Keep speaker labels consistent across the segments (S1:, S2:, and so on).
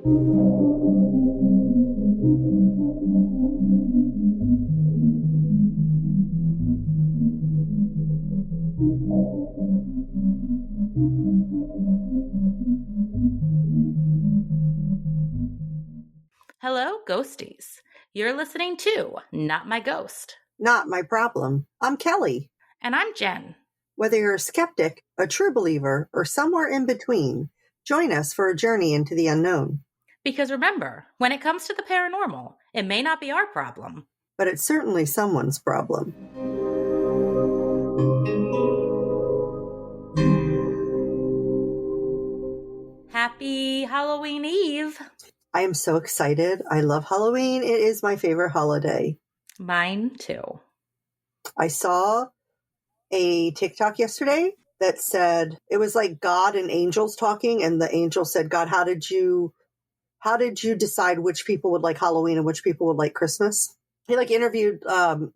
S1: Hello, ghosties. You're listening to Not My Ghost.
S2: Not My Problem. I'm Kelly.
S1: And I'm Jen.
S2: Whether you're a skeptic, a true believer, or somewhere in between, join us for a journey into the unknown.
S1: Because remember, when it comes to the paranormal, it may not be our problem.
S2: But it's certainly someone's problem.
S1: Happy Halloween Eve.
S2: I am so excited. I love Halloween. It is my favorite holiday.
S1: Mine too.
S2: I saw a TikTok yesterday that said, it was like God and angels talking, and the angel said, God, how did you decide which people would like Halloween and which people would like Christmas? He interviewed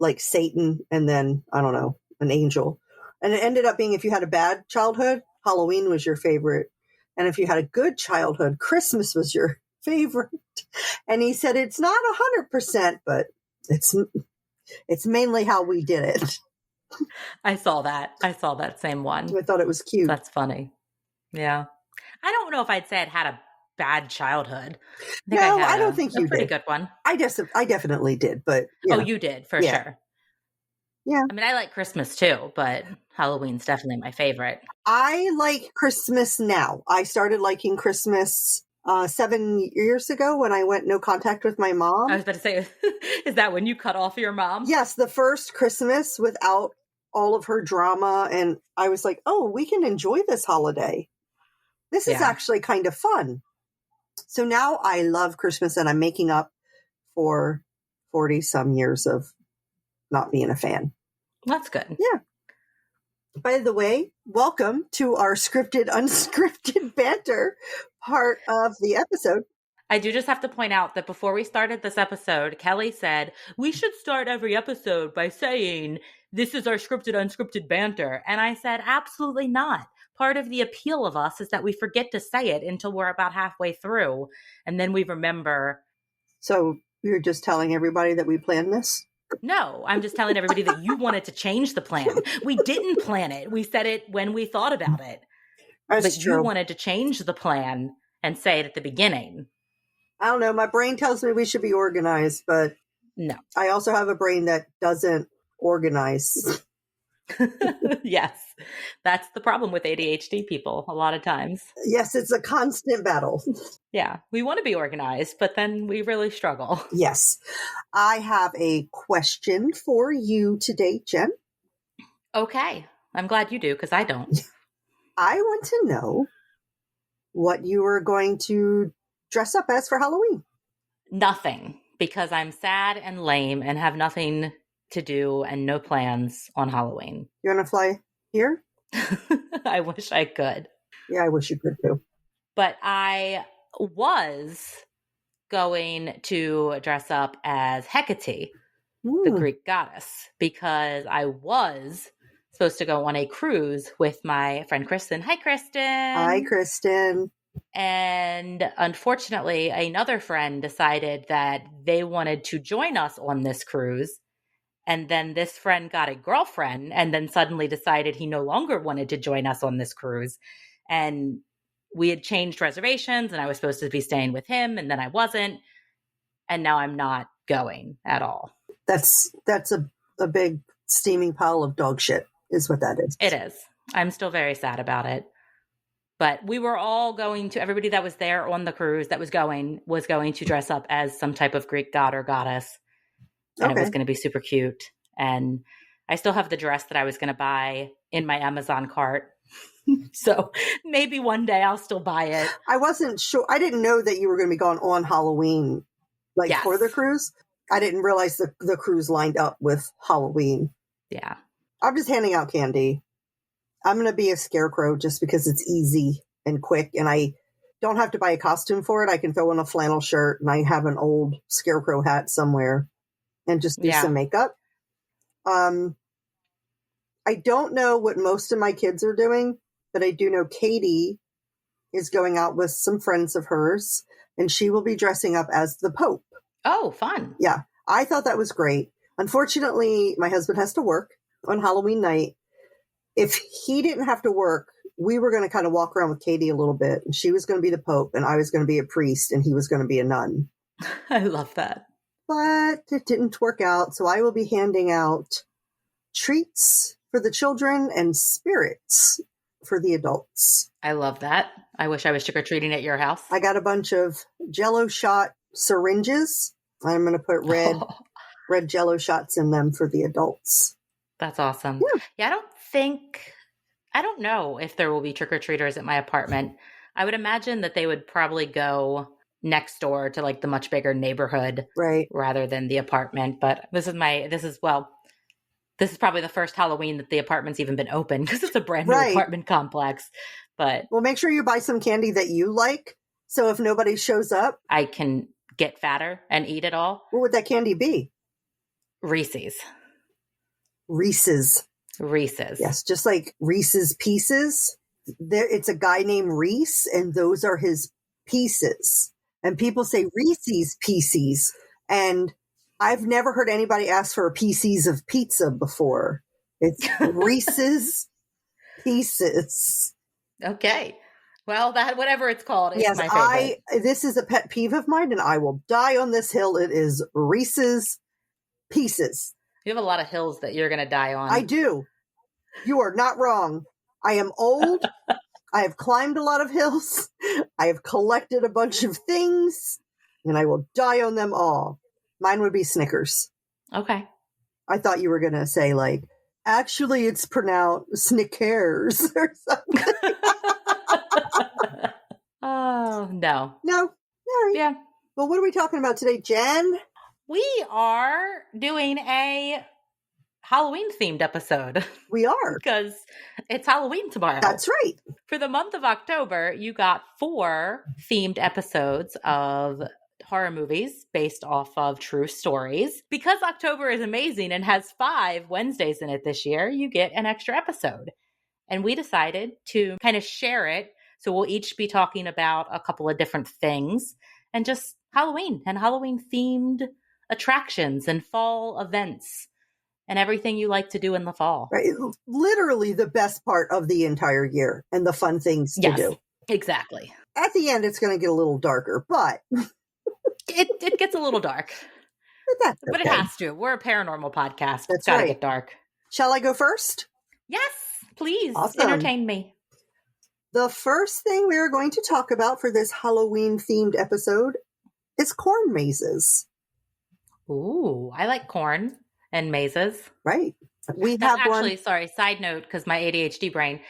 S2: like Satan and then, I don't know, an angel. And it ended up being, if you had a bad childhood, Halloween was your favorite. And if you had a good childhood, Christmas was your favorite. And he said, it's not 100%, but it's mainly how we did it.
S1: I saw that same one.
S2: I thought it was cute.
S1: That's funny. Yeah. I don't know if I'd say I'd had a bad childhood.
S2: I don't think you did.
S1: A pretty good one.
S2: I definitely did, but
S1: Oh, you did for sure.
S2: Yeah.
S1: I mean, I like Christmas too, but Halloween's definitely my favorite.
S2: I like Christmas now. I started liking Christmas 7 years ago when I went no contact with my mom.
S1: I was about to say, is that when you cut off your mom?
S2: Yes, the first Christmas without all of her drama. And I was like, oh, we can enjoy this holiday. This is actually kind of fun. So now I love Christmas, and I'm making up for 40 some years of not being a fan.
S1: That's good.
S2: Yeah. By the way, welcome to our scripted, unscripted banter part of the episode.
S1: I do just have to point out that before we started this episode, Kelly said, we should start every episode by saying, this is our scripted, unscripted banter. And I said, absolutely not. Part of the appeal of us is that we forget to say it until we're about halfway through. And then we remember.
S2: So you're just telling everybody that we planned this?
S1: No, I'm just telling everybody that you wanted to change the plan. We didn't plan it. We said it when we thought about it.
S2: That's true.
S1: You wanted to change the plan and say it at the beginning.
S2: I don't know. My brain tells me we should be organized, but
S1: no.
S2: I also have a brain that doesn't organize.
S1: Yes. That's the problem with ADHD people a lot of times.
S2: Yes, it's a constant battle.
S1: Yeah. We want to be organized, but then we really struggle.
S2: Yes. I have a question for you today, Jen.
S1: Okay. I'm glad you do, because I don't.
S2: I want to know what you are going to dress up as for Halloween.
S1: Nothing, because I'm sad and lame and have nothing to do and no plans on Halloween.
S2: You want to fly here?
S1: I wish I could.
S2: Yeah, I wish you could too.
S1: But I was going to dress up as Hecate, the Greek goddess, because I was supposed to go on a cruise with my friend Kristen. Hi, Kristen.
S2: Hi, Kristen.
S1: And unfortunately, another friend decided that they wanted to join us on this cruise. And then this friend got a girlfriend and then suddenly decided he no longer wanted to join us on this cruise. And we had changed reservations and I was supposed to be staying with him and then I wasn't. And now I'm not going at all.
S2: That's a big steaming pile of dog shit is what that is.
S1: It is. I'm still very sad about it. But we were all going to, everybody that was there on the cruise that was going to dress up as some type of Greek god or goddess. And it was going to be super cute. And I still have the dress that I was going to buy in my Amazon cart. So maybe one day I'll still buy it.
S2: I wasn't sure. I didn't know that you were going to be going on Halloween, for the cruise. I didn't realize the cruise lined up with Halloween.
S1: Yeah.
S2: I'm just handing out candy. I'm going to be a scarecrow just because it's easy and quick. And I don't have to buy a costume for it. I can throw on a flannel shirt and I have an old scarecrow hat somewhere. And just do some makeup. I don't know what most of my kids are doing, but I do know Katie is going out with some friends of hers. and she will be dressing up as the Pope.
S1: Oh, fun.
S2: Yeah, I thought that was great. Unfortunately, my husband has to work on Halloween night. If he didn't have to work, we were going to kind of walk around with Katie a little bit, and she was going to be the Pope, and I was going to be a priest, and he was going to be a nun.
S1: I love that.
S2: But it didn't work out, so I will be handing out treats for the children and spirits for the adults.
S1: I love that. I wish I was trick-or-treating at your house.
S2: I got a bunch of Jell-O shot syringes. I'm going to put red Jell-O shots in them for the adults.
S1: That's awesome. Yeah, I don't know if there will be trick-or-treaters at my apartment. I would imagine that they would probably go next door to like the much bigger neighborhood,
S2: right,
S1: rather than the apartment. But this is probably the first Halloween that the apartment's even been open, because it's a brand new apartment complex. But
S2: well, make sure you buy some candy that you like, so if nobody shows up,
S1: I can get fatter and eat it all.
S2: What would that candy be?
S1: Reese's.
S2: Yes, just like Reese's Pieces. It's a guy named Reese, and those are his pieces. And people say Reese's Pieces, and I've never heard anybody ask for pieces of pizza before. It's Reese's Pieces.
S1: Okay. Well, that whatever it's called is my favorite.
S2: This is a pet peeve of mine, and I will die on this hill. It is Reese's Pieces.
S1: You have a lot of hills that you're going to die on.
S2: I do. You are not wrong. I am old. I have climbed a lot of hills. I have collected a bunch of things, and I will die on them all. Mine would be Snickers.
S1: Okay.
S2: I thought you were going to say, like, actually, it's pronounced Snickers or something.
S1: Oh, no.
S2: No. All right.
S1: Yeah.
S2: Well, what are we talking about today, Jen?
S1: We are doing a Halloween-themed episode.
S2: We are.
S1: Because it's Halloween tomorrow.
S2: That's right.
S1: For the month of October, you got 4 themed episodes of horror movies based off of true stories. Because October is amazing and has 5 Wednesdays in it this year, you get an extra episode. And we decided to kind of share it. So we'll each be talking about a couple of different things and just Halloween and Halloween-themed attractions and fall events and everything you like to do in the fall.
S2: Right. Literally the best part of the entire year and the fun things to do.
S1: Exactly.
S2: At the end, it's going to get a little darker, but...
S1: it gets a little dark. But it has to. We're a paranormal podcast. It's got to get dark.
S2: Shall I go first?
S1: Yes, please.
S2: Awesome.
S1: Entertain me.
S2: The first thing we are going to talk about for this Halloween-themed episode is corn mazes.
S1: Ooh, I like corn and mazes.
S2: Right.
S1: Sorry, side note, because my ADHD brain,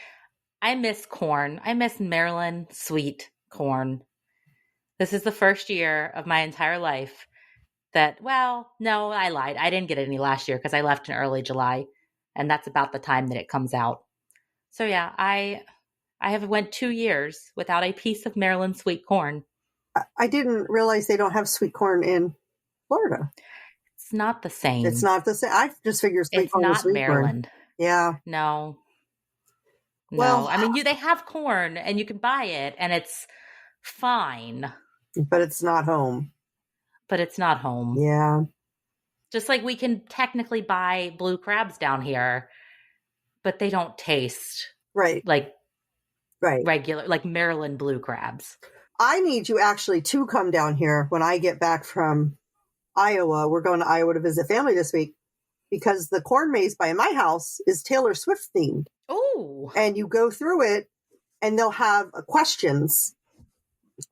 S1: I miss corn. I miss Maryland sweet corn. This is the first year of my entire life that, well, no, I lied. I didn't get any last year because I left in early July, and that's about the time that it comes out. So yeah, I have went 2 years without a piece of Maryland sweet corn.
S2: I didn't realize they don't have sweet corn in Florida.
S1: It's not the same.
S2: It's not the same. I just figured sweet corn was sweet
S1: Maryland.
S2: Corn. Yeah.
S1: No.
S2: Well,
S1: I mean, they have corn and you can buy it and it's fine.
S2: But it's not home. Yeah.
S1: Just like we can technically buy blue crabs down here, but they don't taste like regular, like Maryland blue crabs.
S2: I need you actually to come down here when I get back from Iowa. We're going to Iowa to visit family this week because the corn maze by my house is Taylor Swift themed.
S1: Oh.
S2: And you go through it and they'll have questions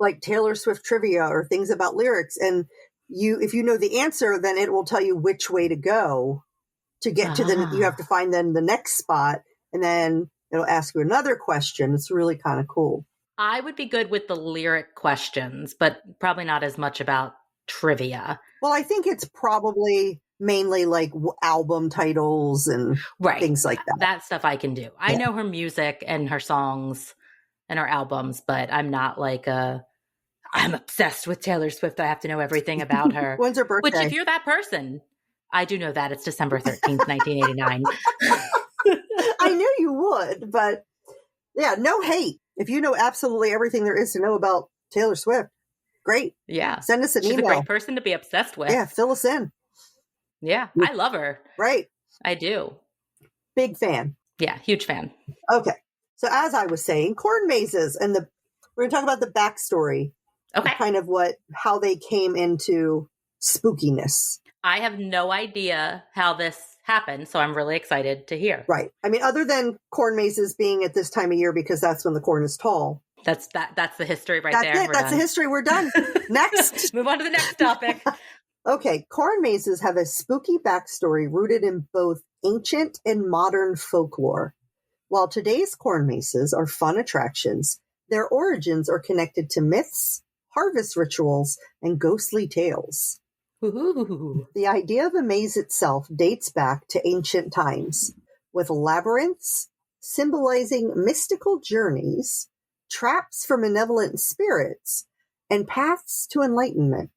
S2: like Taylor Swift trivia or things about lyrics. And if you know the answer, then it will tell you which way to go to get to you have to find then the next spot. And then it'll ask you another question. It's really kind of cool.
S1: I would be good with the lyric questions, but probably not as much about trivia.
S2: Well, I think it's probably mainly like album titles and things like that.
S1: That stuff I can do. I know her music and her songs and her albums, but I'm not like I'm obsessed with Taylor Swift. I have to know everything about her.
S2: When's her birthday?
S1: Which if you're that person, I do know that. It's December 13th, 1989.
S2: I knew you would, but yeah, no hate. If you know absolutely everything there is to know about Taylor Swift, Great.
S1: Yeah.
S2: Send us an
S1: She's
S2: email.
S1: a great person to be obsessed with.
S2: Yeah, fill us in.
S1: Yeah, I love her.
S2: Right.
S1: I do.
S2: Big fan.
S1: Yeah, huge fan.
S2: Okay. So as I was saying, corn mazes, and we're going to talk about the backstory.
S1: Okay.
S2: Kind of how they came into spookiness.
S1: I have no idea how this happened, so I'm really excited to hear.
S2: Right. I mean, other than corn mazes being at this time of year because that's when the corn is tall.
S1: That's the history right
S2: that's
S1: there.
S2: That's it. That's the history. We're done. Next.
S1: Move on to the next topic.
S2: Okay. Corn mazes have a spooky backstory rooted in both ancient and modern folklore. While today's corn mazes are fun attractions, their origins are connected to myths, harvest rituals, and ghostly tales.
S1: Ooh.
S2: The idea of a maze itself dates back to ancient times, with labyrinths symbolizing mystical journeys, traps for malevolent spirits, and paths to enlightenment.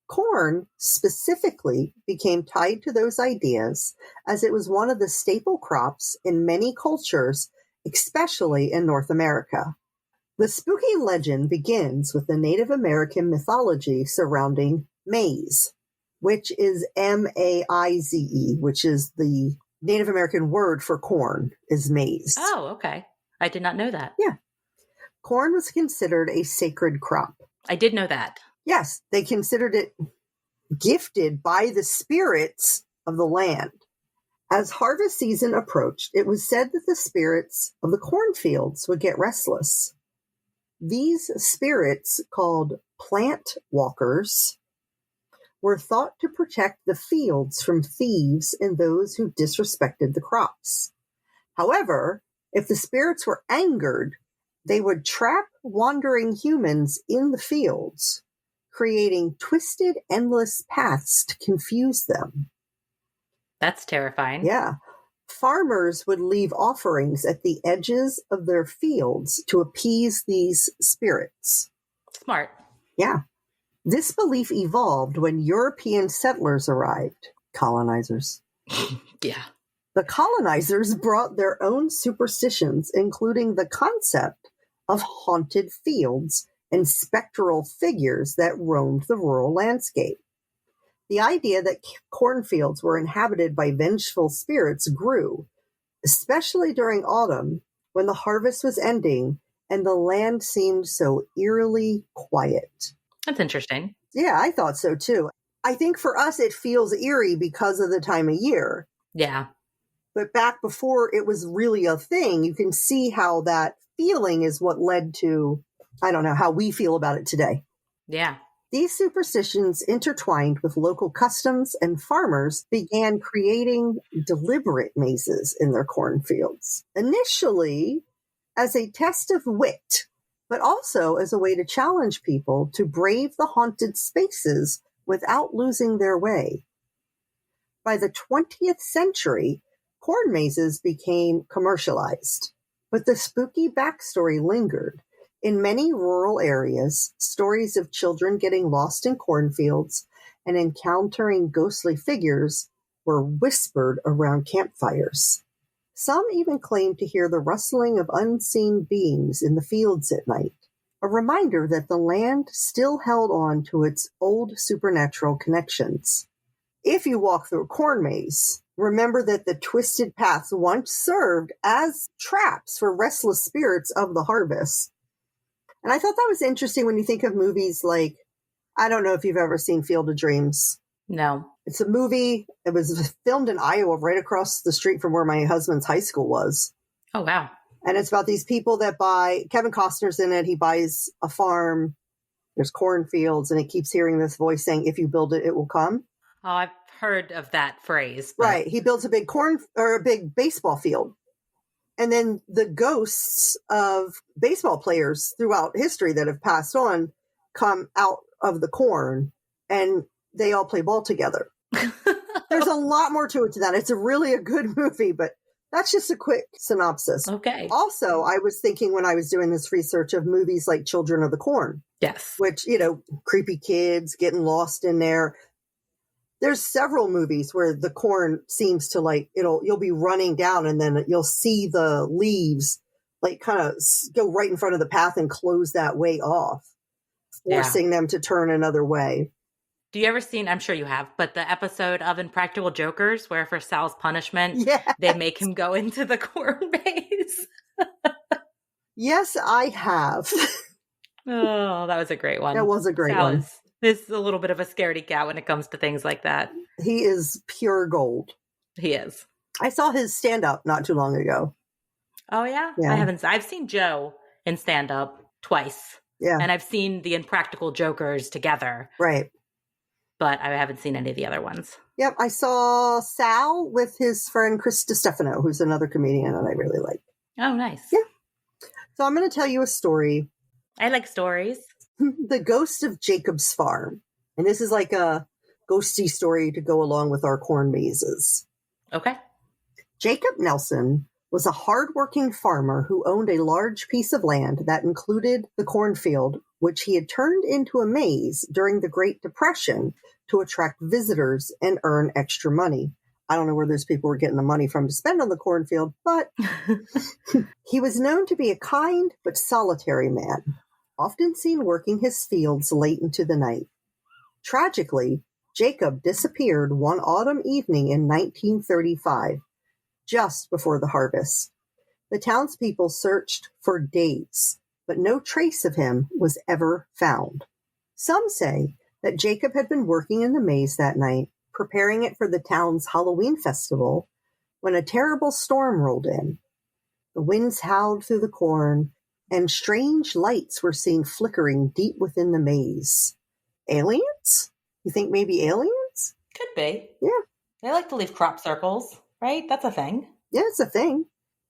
S2: Corn specifically became tied to those ideas as it was one of the staple crops in many cultures, especially in North America. The spooky legend begins with the Native American mythology surrounding maize, which is M-A-I-Z-E, which is the Native American word for corn, is maize.
S1: Oh, okay. I did not know that.
S2: Yeah. Corn was considered a sacred crop.
S1: I did know that.
S2: Yes, they considered it gifted by the spirits of the land. As harvest season approached, it was said that the spirits of the cornfields would get restless. These spirits, called plant walkers, were thought to protect the fields from thieves and those who disrespected the crops. However, if the spirits were angered, they would trap wandering humans in the fields, creating twisted, endless paths to confuse them.
S1: That's terrifying.
S2: Yeah. Farmers would leave offerings at the edges of their fields to appease these spirits.
S1: Smart.
S2: Yeah. This belief evolved when European settlers arrived, colonizers.
S1: Yeah.
S2: The colonizers brought their own superstitions, including the concept of haunted fields and spectral figures that roamed the rural landscape. The idea that cornfields were inhabited by vengeful spirits grew, especially during autumn when the harvest was ending and the land seemed so eerily quiet.
S1: That's interesting.
S2: Yeah, I thought so too. I think for us it feels eerie because of the time of year.
S1: Yeah.
S2: But back before it was really a thing, you can see how that feeling is what led to, I don't know, how we feel about it today.
S1: Yeah.
S2: These superstitions intertwined with local customs, and farmers began creating deliberate mazes in their cornfields. Initially, as a test of wit, but also as a way to challenge people to brave the haunted spaces without losing their way. By the 20th century, corn mazes became commercialized, but the spooky backstory lingered. In many rural areas, stories of children getting lost in cornfields and encountering ghostly figures were whispered around campfires. Some even claimed to hear the rustling of unseen beings in the fields at night, a reminder that the land still held on to its old supernatural connections. If you walk through a corn maze, remember that the twisted paths once served as traps for restless spirits of the harvest. And I thought that was interesting when you think of movies like, I don't know if you've ever seen Field of Dreams.
S1: No.
S2: It's a movie. It was filmed in Iowa, right across the street from where my husband's high school was.
S1: Oh, wow.
S2: And it's about these people that Kevin Costner's in it. He buys a farm. There's cornfields, and he keeps hearing this voice saying, if you build it, it will come.
S1: Oh, I've heard of that phrase. But...
S2: Right. He builds a big big baseball field. And then the ghosts of baseball players throughout history that have passed on come out of the corn, and they all play ball together. There's a lot more to it to that. It's really a good movie, but that's just a quick synopsis.
S1: Okay.
S2: Also, I was thinking when I was doing this research of movies like Children of the Corn.
S1: Yes.
S2: Which, creepy kids getting lost in there. There's several movies where the corn seems to you'll be running down and then you'll see the leaves kind of go right in front of the path and close that way off. forcing them to turn another way.
S1: Do you ever seen, I'm sure you have, but the episode of Impractical Jokers where for Sal's punishment, they make him go into the corn maze?
S2: Yes, I have.
S1: Oh, that was a great one.
S2: That was a great
S1: Sal
S2: one.
S1: is a little bit of a scaredy cat when it comes to things like that.
S2: He is pure gold.
S1: He is.
S2: I saw his stand-up not too long ago.
S1: Oh, yeah? I've seen Joe in stand-up twice.
S2: Yeah.
S1: And I've seen the Impractical Jokers together.
S2: Right.
S1: But I haven't seen any of the other ones.
S2: Yep. I saw Sal with his friend Chris DiStefano, who's another comedian that I really like.
S1: Oh, nice.
S2: Yeah. So I'm going to tell you a story.
S1: I like stories.
S2: The Ghost of Jacob's Farm. And this is like a ghosty story to go along with our corn mazes.
S1: Okay.
S2: Jacob Nelson was a hardworking farmer who owned a large piece of land that included the cornfield, which he had turned into a maze during the Great Depression to attract visitors and earn extra money. I don't know where those people were getting the money from to spend on the cornfield, but he was known to be a kind but solitary man, often seen working his fields late into the night. Tragically, Jacob disappeared one autumn evening in 1935, just before the harvest. The townspeople searched for days, but no trace of him was ever found. Some say that Jacob had been working in the maze that night, preparing it for the town's Halloween festival, when a terrible storm rolled in. The winds howled through the corn, and strange lights were seen flickering deep within the maze. Aliens? You think maybe aliens?
S1: Could be.
S2: Yeah.
S1: They like to leave crop circles, right? That's a thing.
S2: Yeah, it's a thing.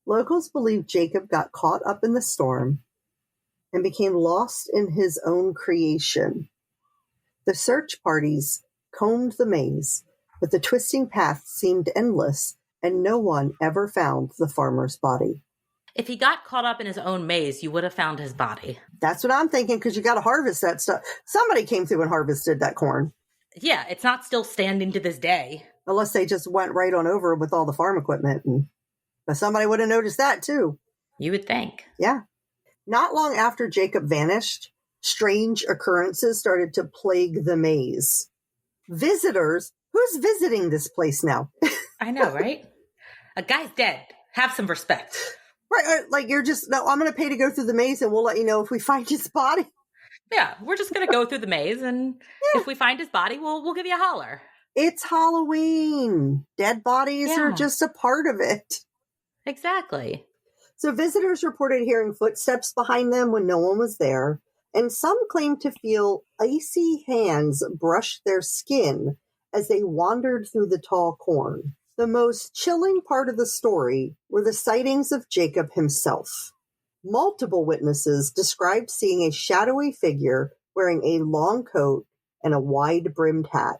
S2: Locals believe Jacob got caught up in the storm and became lost in his own creation. The search parties combed the maze, but the twisting path seemed endless, and no one ever found the farmer's body.
S1: If he got caught up in his own maze, you would have found his body.
S2: That's what I'm thinking, because you got to harvest that stuff. Somebody came through and harvested that corn.
S1: Yeah, it's not still standing to this day.
S2: Unless they just went right on over with all the farm equipment. But somebody would have noticed that, too.
S1: You would think.
S2: Yeah. Not long after Jacob vanished, strange occurrences started to plague the maze. Visitors, who's visiting this place now?
S1: I know, right? A guy's dead. Have some respect.
S2: Right, like you're just, no, I'm going to pay to go through the maze and we'll let you know if we find his body.
S1: Yeah, we're just going to go through the maze, and if we find his body, we'll give you a holler.
S2: It's Halloween. Dead bodies are just a part of it.
S1: Exactly.
S2: So visitors reported hearing footsteps behind them when no one was there, and some claimed to feel icy hands brush their skin as they wandered through the tall corn. The most chilling part of the story were the sightings of Jacob himself. Multiple witnesses described seeing a shadowy figure wearing a long coat and a wide-brimmed hat,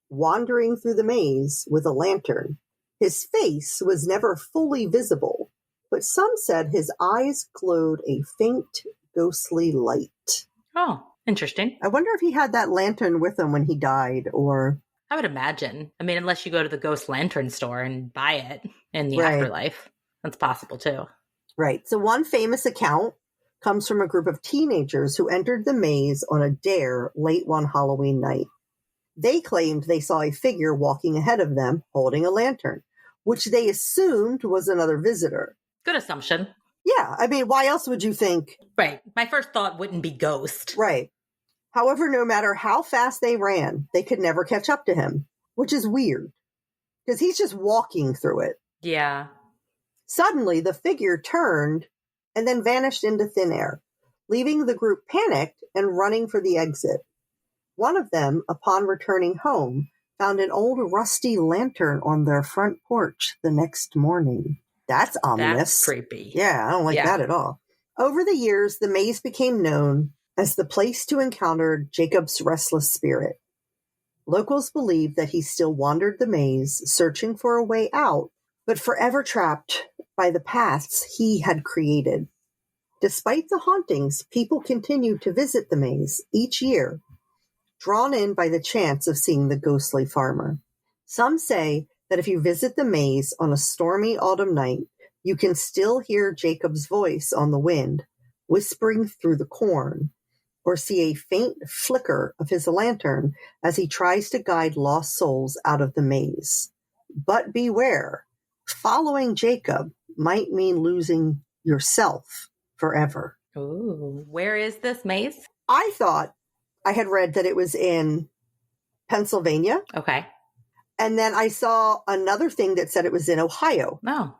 S2: wandering through the maze with a lantern. His face was never fully visible, but some said his eyes glowed a faint, ghostly light.
S1: Oh, interesting.
S2: I wonder if he had that lantern with him when he died, or...
S1: I would imagine. I mean, unless you go to the ghost lantern store and buy it in the afterlife. That's possible, too.
S2: Right. So one famous account comes from a group of teenagers who entered the maze on a dare late one Halloween night. They claimed they saw a figure walking ahead of them holding a lantern, which they assumed was another visitor.
S1: Good assumption.
S2: Yeah. I mean, why else would you think?
S1: Right. My first thought wouldn't be ghost.
S2: Right. However, no matter how fast they ran, they could never catch up to him, which is weird because he's just walking through it.
S1: Yeah.
S2: Suddenly, the figure turned and then vanished into thin air, leaving the group panicked and running for the exit. One of them, upon returning home, found an old rusty lantern on their front porch the next morning. That's ominous.
S1: That's creepy.
S2: Yeah, I don't like that at all. Over the years, the maze became known as the place to encounter Jacob's restless spirit. Locals believe that he still wandered the maze, searching for a way out, but forever trapped by the paths he had created. Despite the hauntings, people continue to visit the maze each year, drawn in by the chance of seeing the ghostly farmer. Some say that if you visit the maze on a stormy autumn night, you can still hear Jacob's voice on the wind, whispering through the corn, or see a faint flicker of his lantern as he tries to guide lost souls out of the maze. But beware, following Jacob might mean losing yourself forever.
S1: Ooh, where is this maze?
S2: I thought I had read that it was in Pennsylvania.
S1: Okay.
S2: And then I saw another thing that said it was in Ohio.
S1: Oh.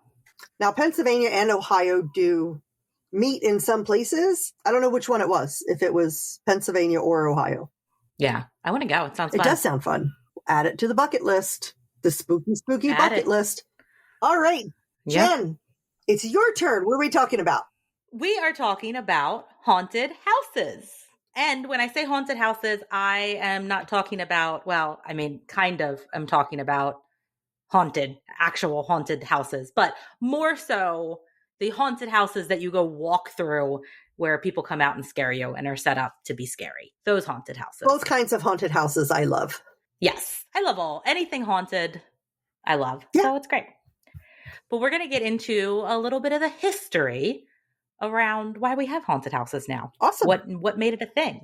S2: Now, Pennsylvania and Ohio do meet in some places. I don't know which one it was, if it was Pennsylvania or Ohio.
S1: Yeah, I want to go. It sounds fun.
S2: It does sound fun. Add it to the bucket list. The spooky
S1: Add
S2: bucket
S1: it.
S2: list. All right,
S1: Yep.
S2: Jen, it's your turn. What are we talking about?
S1: We are talking about haunted houses. And when I say haunted houses, I am not talking about, well, I mean, kind of, I'm talking about actual haunted houses, but more so the haunted houses that you go walk through where people come out and scare you and are set up to be scary. Those haunted houses.
S2: Both kinds of haunted houses I love.
S1: Yes, I love anything haunted. I love.
S2: Yeah.
S1: So it's great. But we're going to get into a little bit of the history around why we have haunted houses now.
S2: Awesome.
S1: What made it a thing?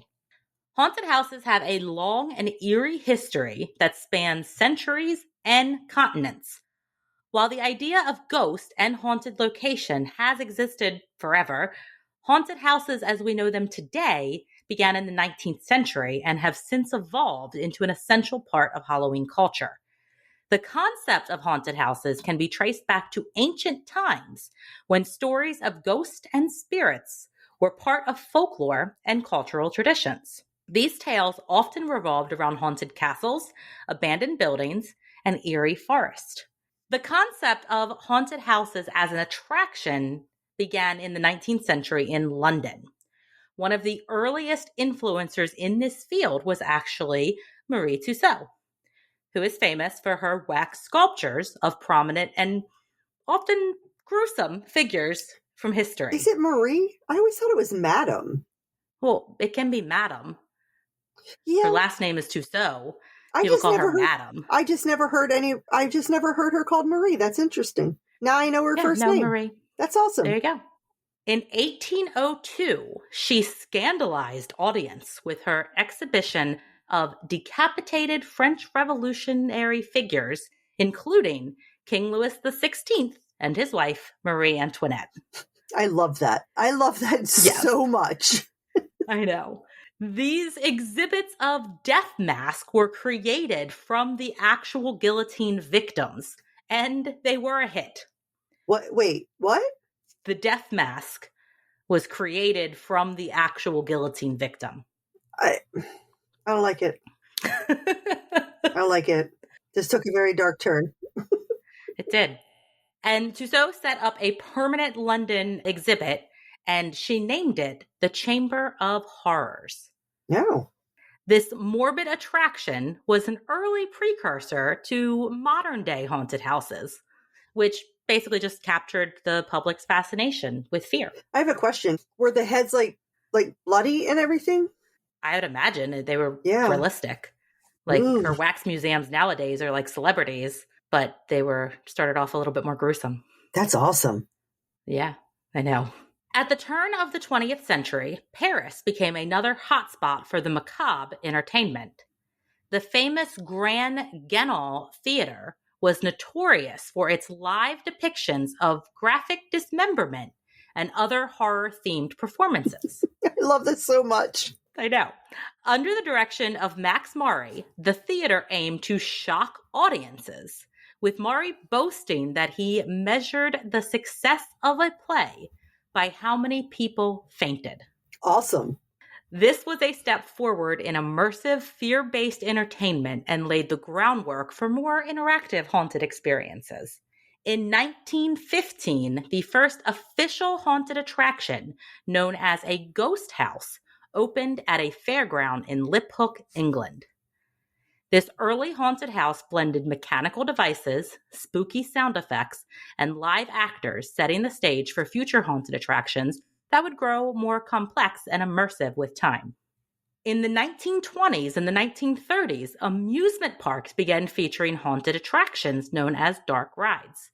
S1: Haunted houses have a long and eerie history that spans centuries and continents. While the idea of ghost and haunted location has existed forever, haunted houses as we know them today began in the 19th century and have since evolved into an essential part of Halloween culture. The concept of haunted houses can be traced back to ancient times when stories of ghosts and spirits were part of folklore and cultural traditions. These tales often revolved around haunted castles, abandoned buildings, and eerie forest. The concept of haunted houses as an attraction began in the 19th century in London. One of the earliest influencers in this field was actually Marie Tussaud, who is famous for her wax sculptures of prominent and often gruesome figures from history.
S2: Is it Marie? I always thought it was Madame.
S1: Well, it can be Madame.
S2: Yeah.
S1: Her last name is Tussaud.
S2: I
S1: People
S2: just
S1: call
S2: never
S1: her
S2: heard,
S1: Madame.
S2: I just never heard her called Marie. That's interesting. Now I know her first name.
S1: Marie.
S2: That's awesome.
S1: There you go. In 1802, she scandalized audience with her exhibition of decapitated French revolutionary figures, including King Louis XVI and his wife, Marie Antoinette.
S2: I love that. I love that so much.
S1: I know. These exhibits of death mask were created from the actual guillotine victims, and they were a hit.
S2: What? Wait, what?
S1: The death mask was created from the actual guillotine victim.
S2: I don't like it. I don't like it. This took a very dark turn.
S1: It did. And Tussaud set up a permanent London exhibit, and she named it the Chamber of Horrors.
S2: No.
S1: This morbid attraction was an early precursor to modern-day haunted houses, which basically just captured the public's fascination with fear.
S2: I have a question. Were the heads like bloody and everything?
S1: I would imagine they were realistic. Like her wax museums nowadays are like celebrities, but they were started off a little bit more gruesome.
S2: That's awesome.
S1: Yeah, I know. At the turn of the 20th century, Paris became another hotspot for the macabre entertainment. The famous Grand Guignol Theater was notorious for its live depictions of graphic dismemberment and other horror-themed performances.
S2: I love this so much.
S1: I know. Under the direction of Max Maury, the theater aimed to shock audiences, with Maury boasting that he measured the success of a play by how many people fainted.
S2: Awesome.
S1: This was a step forward in immersive, fear-based entertainment and laid the groundwork for more interactive haunted experiences. In 1915, the first official haunted attraction, known as a ghost house, opened at a fairground in Liphook, England. This early haunted house blended mechanical devices, spooky sound effects, and live actors, setting the stage for future haunted attractions that would grow more complex and immersive with time. In the 1920s and the 1930s, amusement parks began featuring haunted attractions known as dark rides.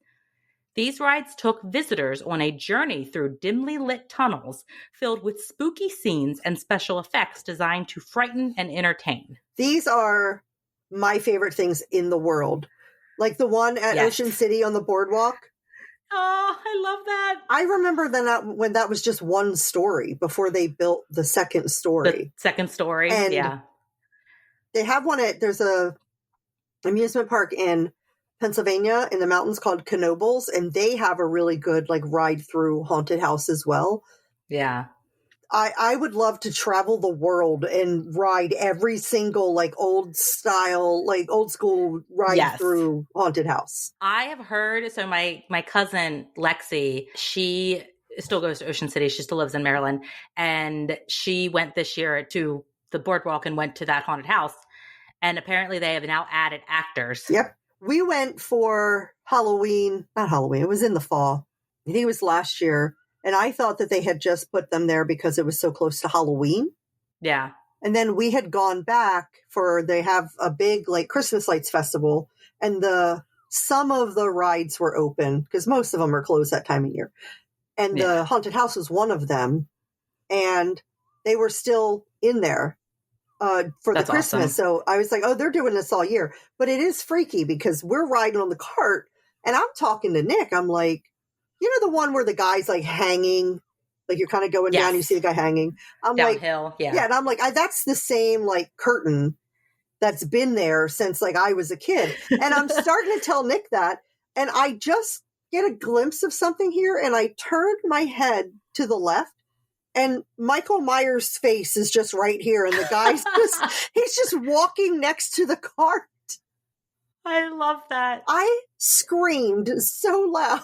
S1: These rides took visitors on a journey through dimly lit tunnels filled with spooky scenes and special effects designed to frighten and entertain.
S2: These are my favorite things in the world. Like the one at Ocean City on the boardwalk.
S1: Oh, I love that.
S2: I remember when that was just one story before they built the second story.
S1: The second story,
S2: and
S1: yeah.
S2: They have there's a amusement park in Pennsylvania in the mountains called Knoebels, and they have a really good like ride through haunted house as well.
S1: Yeah.
S2: I would love to travel the world and ride every single like old style, like old school ride through haunted house.
S1: I have heard, so my cousin Lexi, she still goes to Ocean City. She still lives in Maryland. And she went this year to the boardwalk and went to that haunted house. And apparently they have now added actors.
S2: Yep. We went for Halloween, not Halloween, it was in the fall. I think it was last year. And I thought that they had just put them there because it was so close to Halloween.
S1: Yeah.
S2: And then we had gone back they have a big like Christmas lights festival, and some of the rides were open because most of them are closed that time of year. And the haunted house was one of them, and they were still in there for the Christmas. Awesome. So I was like, oh, they're doing this all year. But it is freaky because we're riding on the cart, and I'm talking to Nick. I'm like, you know, the one where the guy's like hanging, like you're kind of going down, you see the guy hanging. I'm
S1: downhill,
S2: like, yeah. And I'm like, that's the same like curtain that's been there since like I was a kid. And I'm starting to tell Nick that, and I just get a glimpse of something here, and I turned my head to the left, and Michael Myers' face is just right here, and the guy's he's just walking next to the cart.
S1: I love that.
S2: I screamed so loud.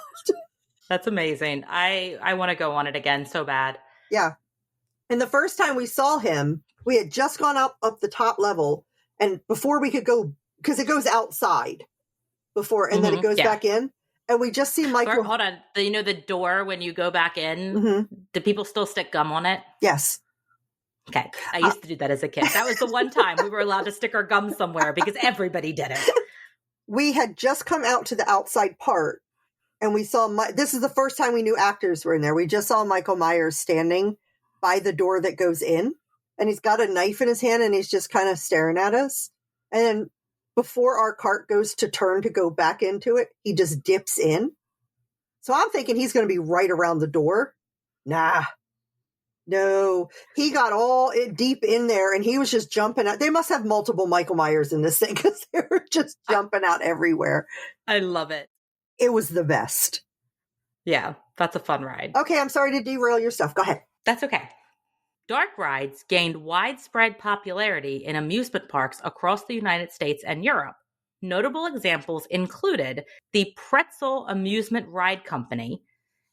S1: That's amazing. I want to go on it again so bad.
S2: Yeah. And the first time we saw him, we had just gone up the top level, and before we could go, because it goes outside before, and then it goes back in, and we just see Michael.
S1: Hold on. You know the door when you go back in, do people still stick gum on it?
S2: Yes.
S1: Okay. I used to do that as a kid. That was the one time we were allowed to stick our gum somewhere because everybody did it.
S2: We had just come out to the outside part, and we saw, this is the first time we knew actors were in there. We just saw Michael Myers standing by the door that goes in, and he's got a knife in his hand, and he's just kind of staring at us. And then before our cart goes to turn to go back into it, he just dips in. So I'm thinking he's going to be right around the door. Nah. No, he got all deep in there, and he was just jumping out. They must have multiple Michael Myers in this thing because they were just jumping out everywhere.
S1: I love it.
S2: It was the best.
S1: Yeah, that's a fun ride.
S2: Okay, I'm sorry to derail your stuff. Go ahead.
S1: That's okay. Dark rides gained widespread popularity in amusement parks across the United States and Europe. Notable examples included the Pretzel Amusement Ride Company.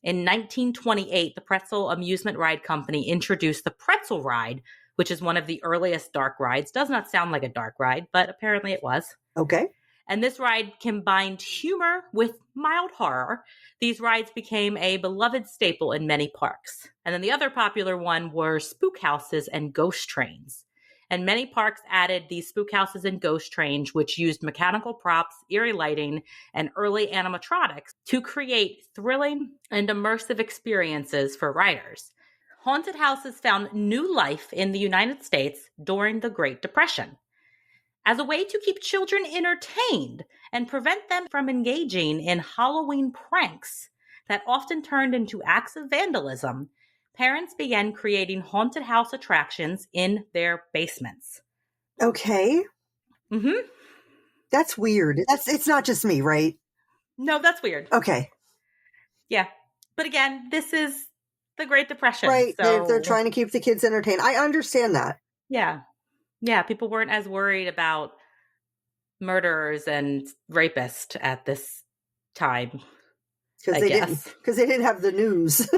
S1: In 1928, the Pretzel Amusement Ride Company introduced the Pretzel Ride, which is one of the earliest dark rides. Does not sound like a dark ride, but apparently it was.
S2: Okay.
S1: And this ride combined humor with mild horror. These rides became a beloved staple in many parks. And then the other popular one were spook houses and ghost trains. And many parks added these spook houses and ghost trains, which used mechanical props, eerie lighting, and early animatronics to create thrilling and immersive experiences for riders. Haunted houses found new life in the United States during the Great Depression. As a way to keep children entertained and prevent them from engaging in Halloween pranks that often turned into acts of vandalism, parents began creating haunted house attractions in their basements.
S2: Okay.
S1: Mm-hmm.
S2: That's weird. It's not just me, right?
S1: No, that's weird.
S2: Okay.
S1: Yeah. But again, this is the Great Depression.
S2: Right.
S1: So...
S2: They're trying to keep the kids entertained. I understand that.
S1: Yeah. Yeah. People weren't as worried about murderers and rapists at this time.
S2: Because they didn't have the news.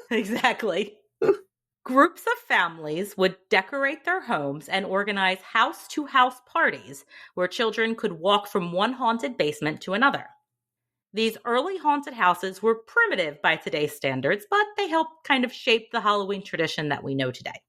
S1: Exactly. Groups of families would decorate their homes and organize house-to-house parties where children could walk from one haunted basement to another. These early haunted houses were primitive by today's standards, but they helped kind of shape the Halloween tradition that we know today.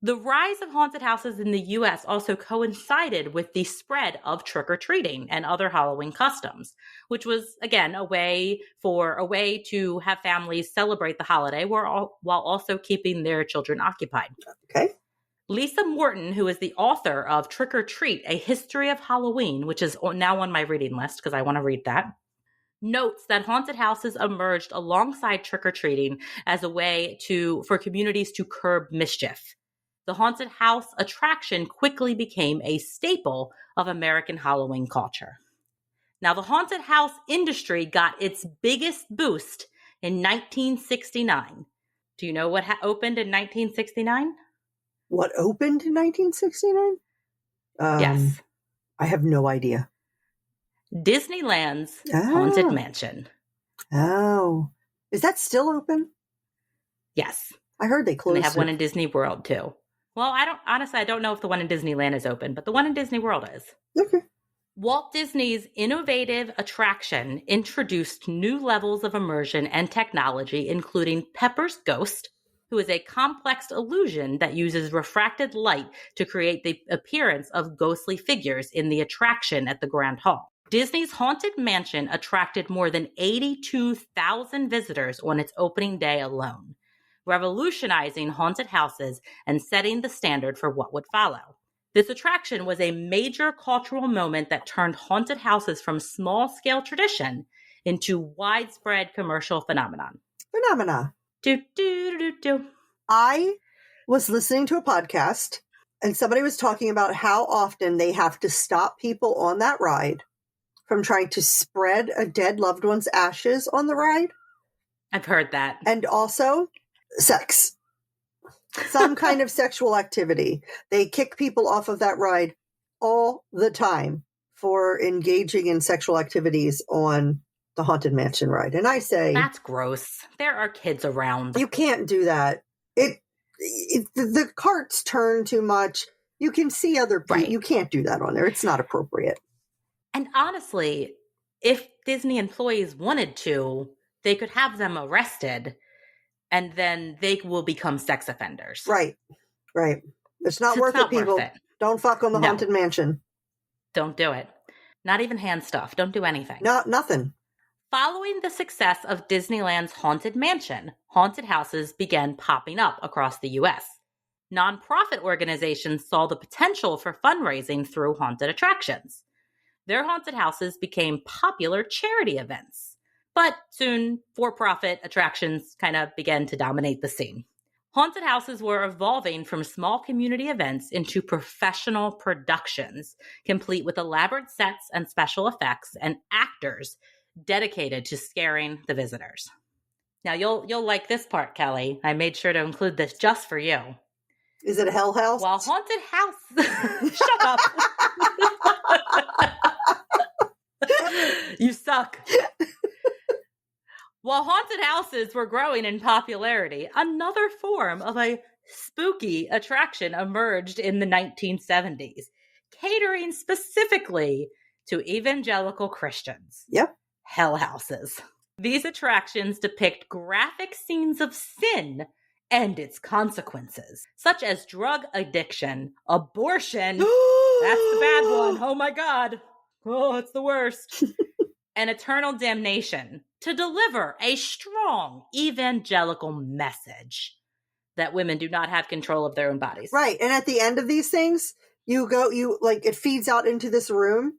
S1: The rise of haunted houses in the U.S. also coincided with the spread of trick-or-treating and other Halloween customs, which was, again, a way to have families celebrate the holiday while also keeping their children occupied.
S2: Okay.
S1: Lisa Morton, who is the author of Trick or Treat, A History of Halloween, which is now on my reading list because I want to read that, notes that haunted houses emerged alongside trick-or-treating as a way for communities to curb mischief. The haunted house attraction quickly became a staple of American Halloween culture. Now, the haunted house industry got its biggest boost in 1969. Do you know what opened in 1969?
S2: What opened in 1969?
S1: Yes.
S2: I have no idea.
S1: Disneyland's Haunted Mansion.
S2: Oh. Is that still open?
S1: Yes.
S2: I heard they closed
S1: and they have one in Disney World, too. Well, I don't know if the one in Disneyland is open, but the one in Disney World is.
S2: Okay.
S1: Walt Disney's innovative attraction introduced new levels of immersion and technology, including Pepper's Ghost, who is a complex illusion that uses refracted light to create the appearance of ghostly figures in the attraction at the Grand Hall. Disney's Haunted Mansion attracted more than 82,000 visitors on its opening day alone, revolutionizing haunted houses and setting the standard for what would follow. This attraction was a major cultural moment that turned haunted houses from small-scale tradition into widespread commercial phenomenon.
S2: I was listening to a podcast, and somebody was talking about how often they have to stop people on that ride from trying to spread a dead loved one's ashes on the ride.
S1: I've heard that.
S2: And also sex. Some kind of sexual activity. They kick people off of that ride all the time for engaging in sexual activities on the Haunted Mansion ride. And I say,
S1: that's gross. There are kids around.
S2: You can't do that. The carts turn too much. You can see other people. Right. You can't do that on there. It's not appropriate.
S1: And honestly, if Disney employees wanted to, they could have them arrested and then they will become sex offenders.
S2: Right. It's not worth it, people. Don't fuck on the Haunted Mansion.
S1: Don't do it. Not even hand stuff. Don't do anything.
S2: Nothing.
S1: Following the success of Disneyland's Haunted Mansion, haunted houses began popping up across the U.S. Nonprofit organizations saw the potential for fundraising through haunted attractions. Their haunted houses became popular charity events. But soon, for-profit attractions kind of began to dominate the scene. Haunted houses were evolving from small community events into professional productions, complete with elaborate sets and special effects and actors dedicated to scaring the visitors. Now, you'll like this part, Kelly. I made sure to include this just for you.
S2: Is it a hell house?
S1: While haunted house... Shut up! You suck. While haunted houses were growing in popularity, another form of a spooky attraction emerged in the 1970s, catering specifically to evangelical Christians.
S2: Yep.
S1: Hell houses. These attractions depict graphic scenes of sin and its consequences, such as drug addiction, abortion, that's the bad one, oh my God, oh, it's the worst, and eternal damnation, to deliver a strong evangelical message that women do not have control of their own bodies.
S2: Right, and at the end of these things, it feeds out into this room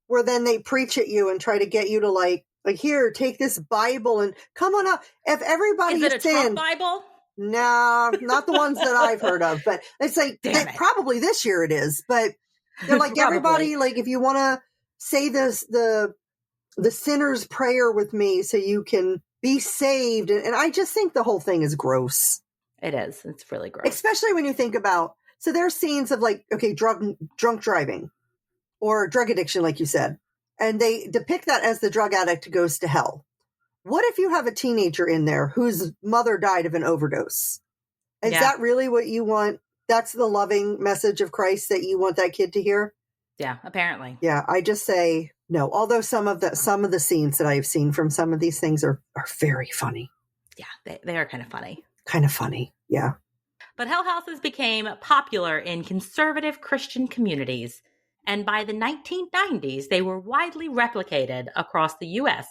S2: where then they preach at you and try to get you to like here, take this Bible and come on up. If everybody
S1: is it a Trump Bible?
S2: No, not the ones that I've heard of, but it's like probably this year it is. But they're like everybody, like if you want to say this, the sinner's prayer with me, so you can be saved, and I just think the whole thing is gross.
S1: It is. It's really gross,
S2: especially when you think about. So there's scenes of like drunk driving, or drug addiction, like you said, and they depict that as the drug addict goes to hell. What if you have a teenager in there whose mother died of an overdose? Is that really what you want? That's the loving message of Christ that you want that kid to hear?
S1: Yeah, apparently.
S2: Yeah, I just say no. Although some of the scenes that I've seen from some of these things are very funny.
S1: Yeah, they are kind of funny.
S2: Kind of funny, yeah.
S1: But hell houses became popular in conservative Christian communities, and by the 1990s, they were widely replicated across the U.S.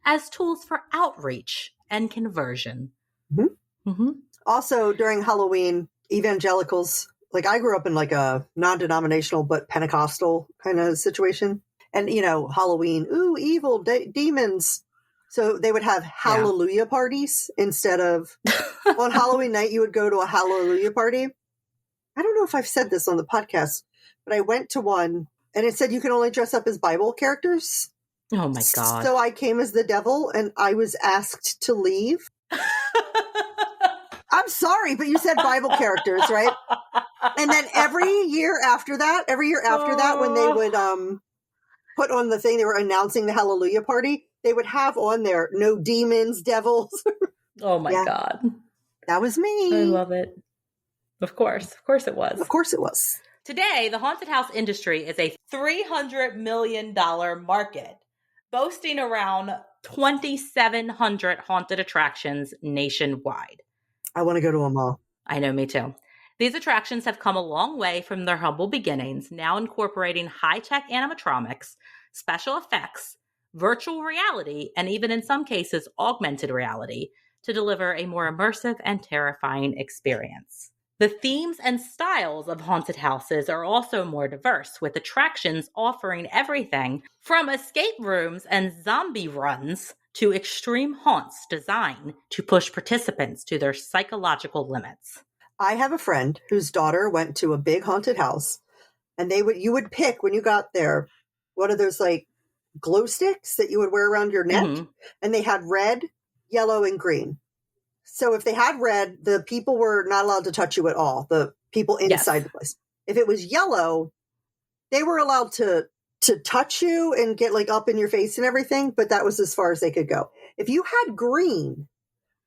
S1: as tools for outreach and conversion.
S2: Mm-hmm.
S1: Mm-hmm.
S2: Also, during Halloween, evangelicals, like I grew up in like a non-denominational but Pentecostal kind of situation. And, Halloween, ooh, evil, demons. So they would have hallelujah parties instead of on Halloween night, you would go to a hallelujah party. I don't know if I've said this on the podcast, but I went to one and it said you can only dress up as Bible characters.
S1: Oh my God.
S2: So I came as the devil and I was asked to leave. I'm sorry, but you said Bible characters, right? And then every year after that, when they would put on the thing, they were announcing the hallelujah party, they would have on there, no demons, devils.
S1: Oh my God.
S2: That was me.
S1: I love it. Of course it was.
S2: Of course it was.
S1: Today, the haunted house industry is a $300 million market, boasting around 2,700 haunted attractions nationwide.
S2: I want to go to them all.
S1: I know, me too. These attractions have come a long way from their humble beginnings, now incorporating high-tech animatronics, special effects, virtual reality, and even in some cases, augmented reality to deliver a more immersive and terrifying experience. The themes and styles of haunted houses are also more diverse, with attractions offering everything from escape rooms and zombie runs to extreme haunts designed to push participants to their psychological limits.
S2: I have a friend whose daughter went to a big haunted house, and you would pick when you got there one of those like glow sticks that you would wear around your neck, and they had red, yellow, and green. So if they had red, the people were not allowed to touch you at all, the people inside the place. If it was yellow, they were allowed to touch you and get like up in your face and everything, but that was as far as they could go. If you had green,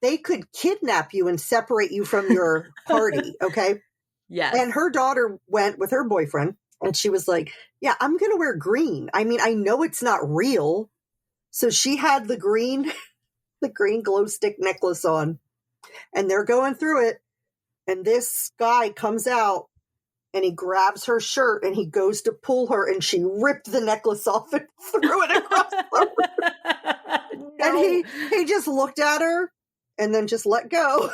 S2: they could kidnap you and separate you from your party, okay?
S1: Yes.
S2: And her daughter went with her boyfriend, and she was like, yeah, I'm going to wear green. I mean, I know it's not real. So she had the green glow stick necklace on. And they're going through it, and this guy comes out, and he grabs her shirt, and he goes to pull her, and she ripped the necklace off and threw it across the room. No. And he just looked at her, and then just let go.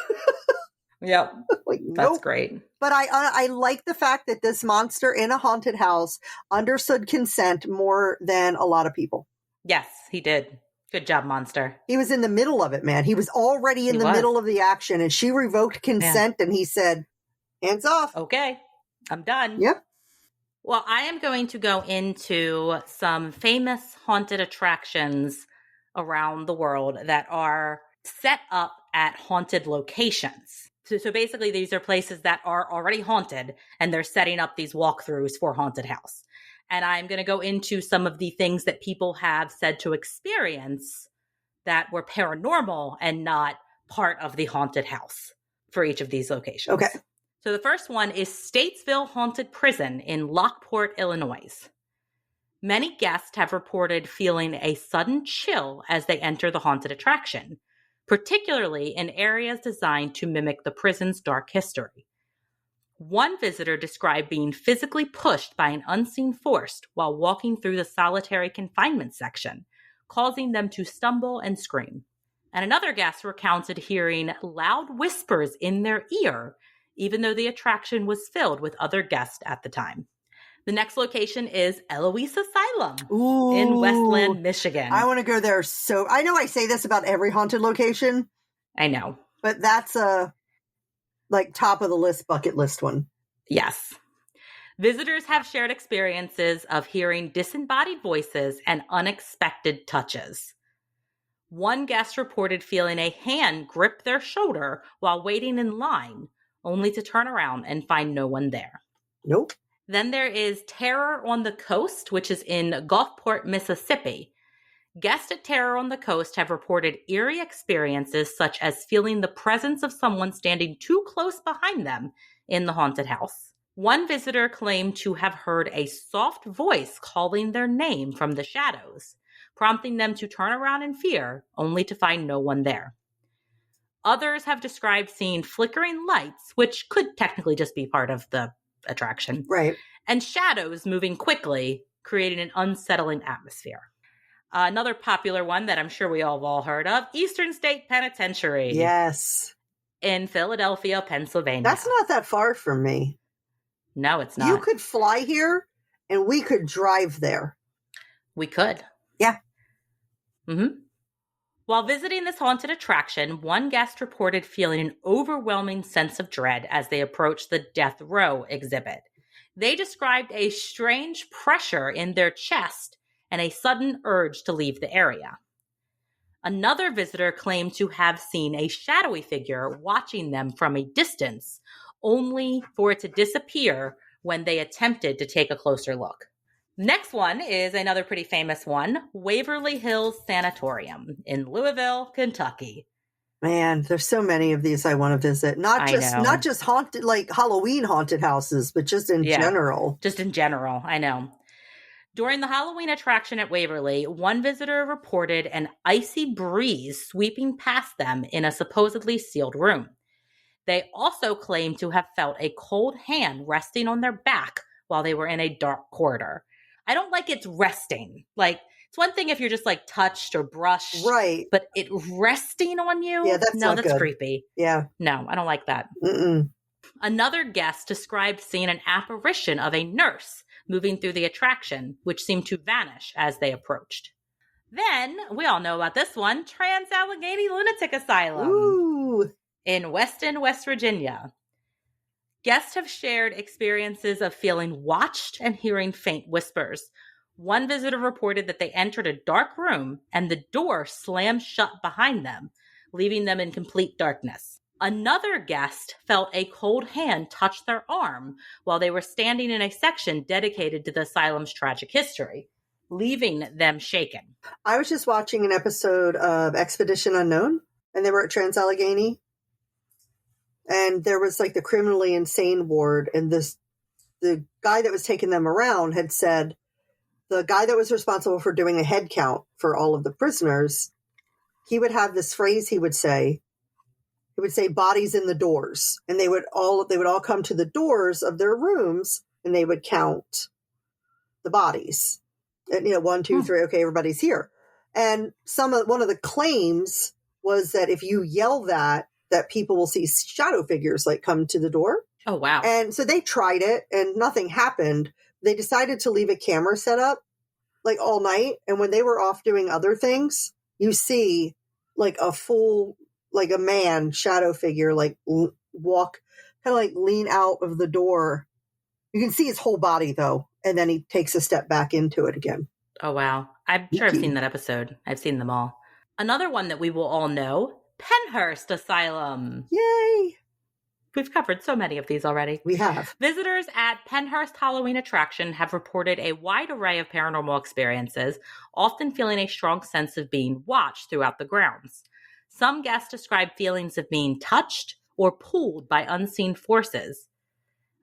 S1: Yep.
S2: Like,
S1: that's
S2: nope.
S1: Great.
S2: But I like the fact that this monster in a haunted house understood consent more than a lot of people.
S1: Yes, he did. Good job, monster.
S2: He was in the middle of it, man. He was already in the middle of the action, and she revoked consent, and he said, hands off.
S1: Okay, I'm done.
S2: Yep.
S1: Well, I am going to go into some famous haunted attractions around the world that are set up at haunted locations. So basically, these are places that are already haunted, and they're setting up these walkthroughs for haunted house. And I'm going to go into some of the things that people have said to experience that were paranormal and not part of the haunted house for each of these locations.
S2: Okay.
S1: So the first one is Statesville Haunted Prison in Lockport, Illinois. Many guests have reported feeling a sudden chill as they enter the haunted attraction, particularly in areas designed to mimic the prison's dark history. One visitor described being physically pushed by an unseen force while walking through the solitary confinement section, causing them to stumble and scream. And another guest recounted hearing loud whispers in their ear, even though the attraction was filled with other guests at the time. The next location is Eloise Asylum in Westland, Michigan.
S2: I want to go there. So I know I say this about every haunted location.
S1: I know.
S2: But that's a top of the list, bucket list one.
S1: Yes. Visitors have shared experiences of hearing disembodied voices and unexpected touches. One guest reported feeling a hand grip their shoulder while waiting in line, only to turn around and find no one there.
S2: Nope.
S1: Then there is Terror on the Coast, which is in Gulfport, Mississippi. Guests at Terror on the Coast have reported eerie experiences such as feeling the presence of someone standing too close behind them in the haunted house. One visitor claimed to have heard a soft voice calling their name from the shadows, prompting them to turn around in fear, only to find no one there. Others have described seeing flickering lights, which could technically just be part of the attraction,
S2: Right.
S1: and shadows moving quickly, creating an unsettling atmosphere. Another popular one that I'm sure we all heard of, Eastern State Penitentiary.
S2: Yes.
S1: In Philadelphia, Pennsylvania.
S2: That's not that far from me.
S1: No, it's not.
S2: You could fly here and we could drive there.
S1: We could.
S2: Yeah.
S1: Mm-hmm. While visiting this haunted attraction, one guest reported feeling an overwhelming sense of dread as they approached the Death Row exhibit. They described a strange pressure in their chest and a sudden urge to leave the area. Another visitor claimed to have seen a shadowy figure watching them from a distance, only for it to disappear when they attempted to take a closer look. Next one is another pretty famous one, Waverly Hills Sanatorium in Louisville, Kentucky.
S2: Man, there's so many of these I want to visit. Not just haunted, like Halloween haunted houses, but just in general.
S1: Just in general, I know. During the Halloween attraction at Waverly, one visitor reported an icy breeze sweeping past them in a supposedly sealed room. They also claimed to have felt a cold hand resting on their back while they were in a dark corridor. I don't like it's resting. Like, it's one thing if you're just like touched or brushed.
S2: Right.
S1: But it resting on you?
S2: Yeah, that's not
S1: that's
S2: good.
S1: Creepy.
S2: Yeah.
S1: No, I don't like that.
S2: Mm-mm.
S1: Another guest described seeing an apparition of a nurse moving through the attraction, which seemed to vanish as they approached. Then, we all know about this one, Trans-Allegheny Lunatic Asylum.
S2: Ooh.
S1: In Weston, West Virginia. Guests have shared experiences of feeling watched and hearing faint whispers. One visitor reported that they entered a dark room and the door slammed shut behind them, leaving them in complete darkness. Another guest felt a cold hand touch their arm while they were standing in a section dedicated to the asylum's tragic history, leaving them shaken.
S2: I was just watching an episode of Expedition Unknown, and they were at Trans-Allegheny. And there was like the criminally insane ward, and the guy that was taking them around had said the guy that was responsible for doing a head count for all of the prisoners, he would have this phrase he would say. He would say bodies in the doors, and they would all come to the doors of their rooms and they would count the bodies. And 1, 2, 3, okay, everybody's here. And one of the claims was that if you yell that people will see shadow figures like come to the door.
S1: Oh, wow.
S2: And so they tried it and nothing happened. They decided to leave a camera set up like all night. And when they were off doing other things, you see like a full, like a man shadow figure, like walk, kind of like lean out of the door. You can see his whole body though. And then he takes a step back into it again.
S1: Oh, wow. I'm sure I've seen that episode. I've seen them all. Another one that we will all know, Penhurst Asylum.
S2: Yay!
S1: We've covered so many of these already.
S2: We have.
S1: Visitors at Penhurst Halloween attraction have reported a wide array of paranormal experiences, often feeling a strong sense of being watched throughout the grounds. Some guests describe feelings of being touched or pulled by unseen forces.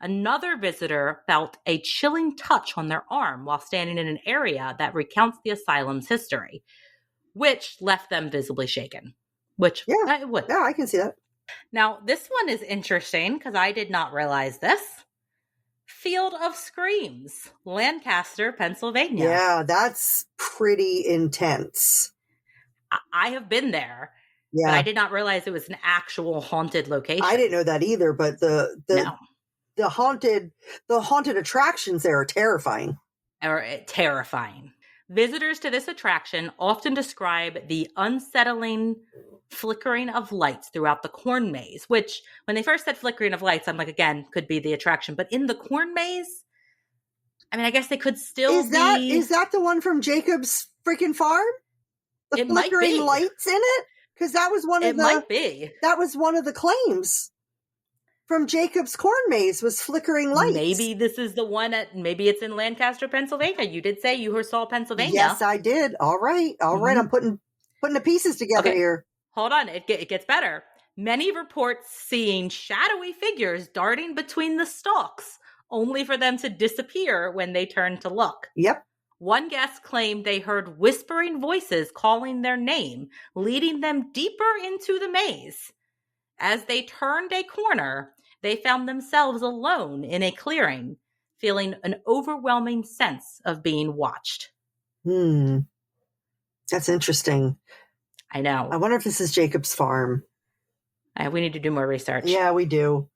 S1: Another visitor felt a chilling touch on their arm while standing in an area that recounts the asylum's history, which left them visibly shaken. Which,
S2: yeah,
S1: it would.
S2: Yeah, I can see that.
S1: Now, this one is interesting because I did not realize this. Field of Screams, Lancaster, Pennsylvania.
S2: Yeah, that's pretty intense.
S1: I have been there.
S2: Yeah.
S1: But I did not realize it was an actual haunted location.
S2: I didn't know that either, but the haunted attractions there are terrifying.
S1: Terrifying. Visitors to this attraction often describe the unsettling flickering of lights throughout the corn maze, which when they first said flickering of lights, I'm like, again, could be the attraction. But in the corn maze, I mean, I guess they could still
S2: Is that the one from Jacob's freaking farm? The flickering lights in it? Because that was that was one of the claims from Jacob's corn maze was flickering lights.
S1: Maybe this is the one maybe it's in Lancaster, Pennsylvania. You did say you saw Pennsylvania.
S2: Yes, I did. All right. Mm-hmm. I'm putting the pieces together here.
S1: Hold on. It gets better. Many report seeing shadowy figures darting between the stalks, only for them to disappear when they turn to look.
S2: Yep.
S1: One guest claimed they heard whispering voices calling their name, leading them deeper into the maze. As they turned a corner, they found themselves alone in a clearing, feeling an overwhelming sense of being watched.
S2: That's interesting.
S1: I know.
S2: I wonder if this is Jacob's farm.
S1: We need to do more research.
S2: Yeah, we do.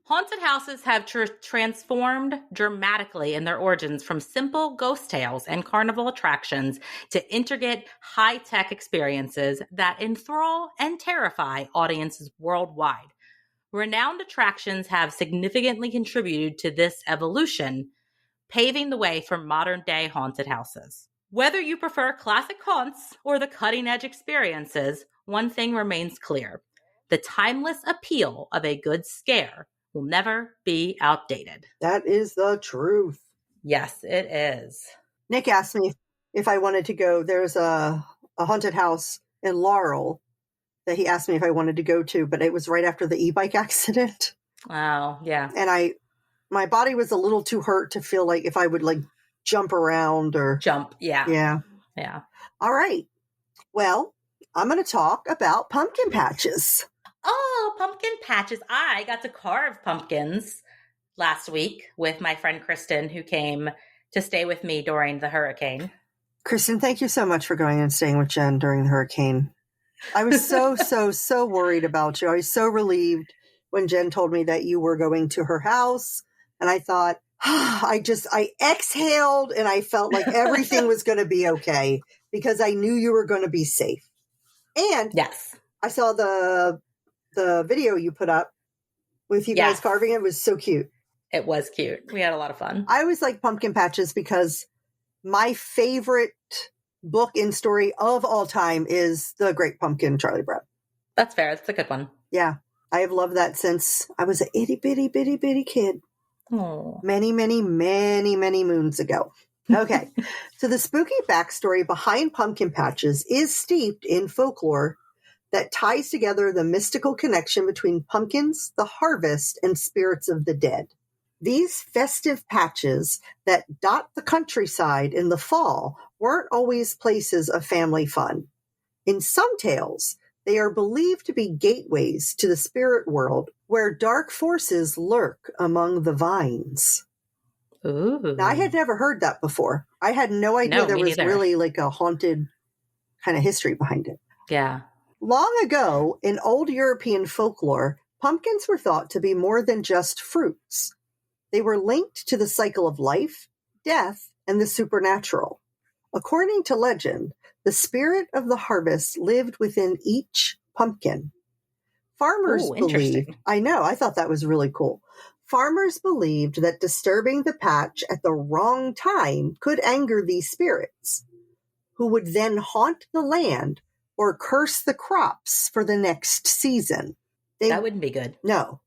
S1: Haunted houses have transformed dramatically in their origins from simple ghost tales and carnival attractions to intricate, high-tech experiences that enthrall and terrify audiences worldwide. Renowned attractions have significantly contributed to this evolution, paving the way for modern-day haunted houses. Whether you prefer classic haunts or the cutting-edge experiences, one thing remains clear. The timeless appeal of a good scare will never be outdated.
S2: That is the truth.
S1: Yes, it is.
S2: Nick asked me if I wanted to go. There's a haunted house in Laurel that he asked me if I wanted to go to, but it was right after the e-bike accident.
S1: Oh, yeah.
S2: And my body was a little too hurt to feel like if I would like jump around or
S1: jump. Yeah.
S2: All right. Well, I'm going to talk about pumpkin patches.
S1: Oh, pumpkin patches. I got to carve pumpkins last week with my friend Kristen, who came to stay with me during the hurricane.
S2: Kristen, thank you so much for going and staying with Jen during the hurricane. I was so worried about you. I was so relieved when Jen told me that you were going to her house. And I thought, I exhaled and I felt like everything was going to be okay because I knew you were going to be safe. And
S1: yes,
S2: I saw the video you put up with you guys carving. It was so cute.
S1: It was cute. We had a lot of fun.
S2: I always like pumpkin patches because my favorite book and story of all time is The Great Pumpkin, Charlie Brown.
S1: That's fair. That's a good one.
S2: Yeah. I have loved that since I was an itty bitty kid.
S1: Oh.
S2: Many moons ago. Okay. So the spooky backstory behind pumpkin patches is steeped in folklore that ties together the mystical connection between pumpkins, the harvest, and spirits of the dead. These festive patches that dot the countryside in the fall weren't always places of family fun. In some tales, they are believed to be gateways to the spirit world where dark forces lurk among the vines.
S1: Ooh.
S2: Now, I had never heard that before. I had no idea there was really like a haunted kind of history behind it.
S1: Yeah.
S2: Long ago, in old European folklore, pumpkins were thought to be more than just fruits. They were linked to the cycle of life, death, and the supernatural. According to legend, the spirit of the harvest lived within each pumpkin. Farmers believed, I know, I thought that was really cool. Farmers believed that disturbing the patch at the wrong time could anger these spirits, who would then haunt the land or curse the crops for the next season.
S1: That wouldn't be good.
S2: No.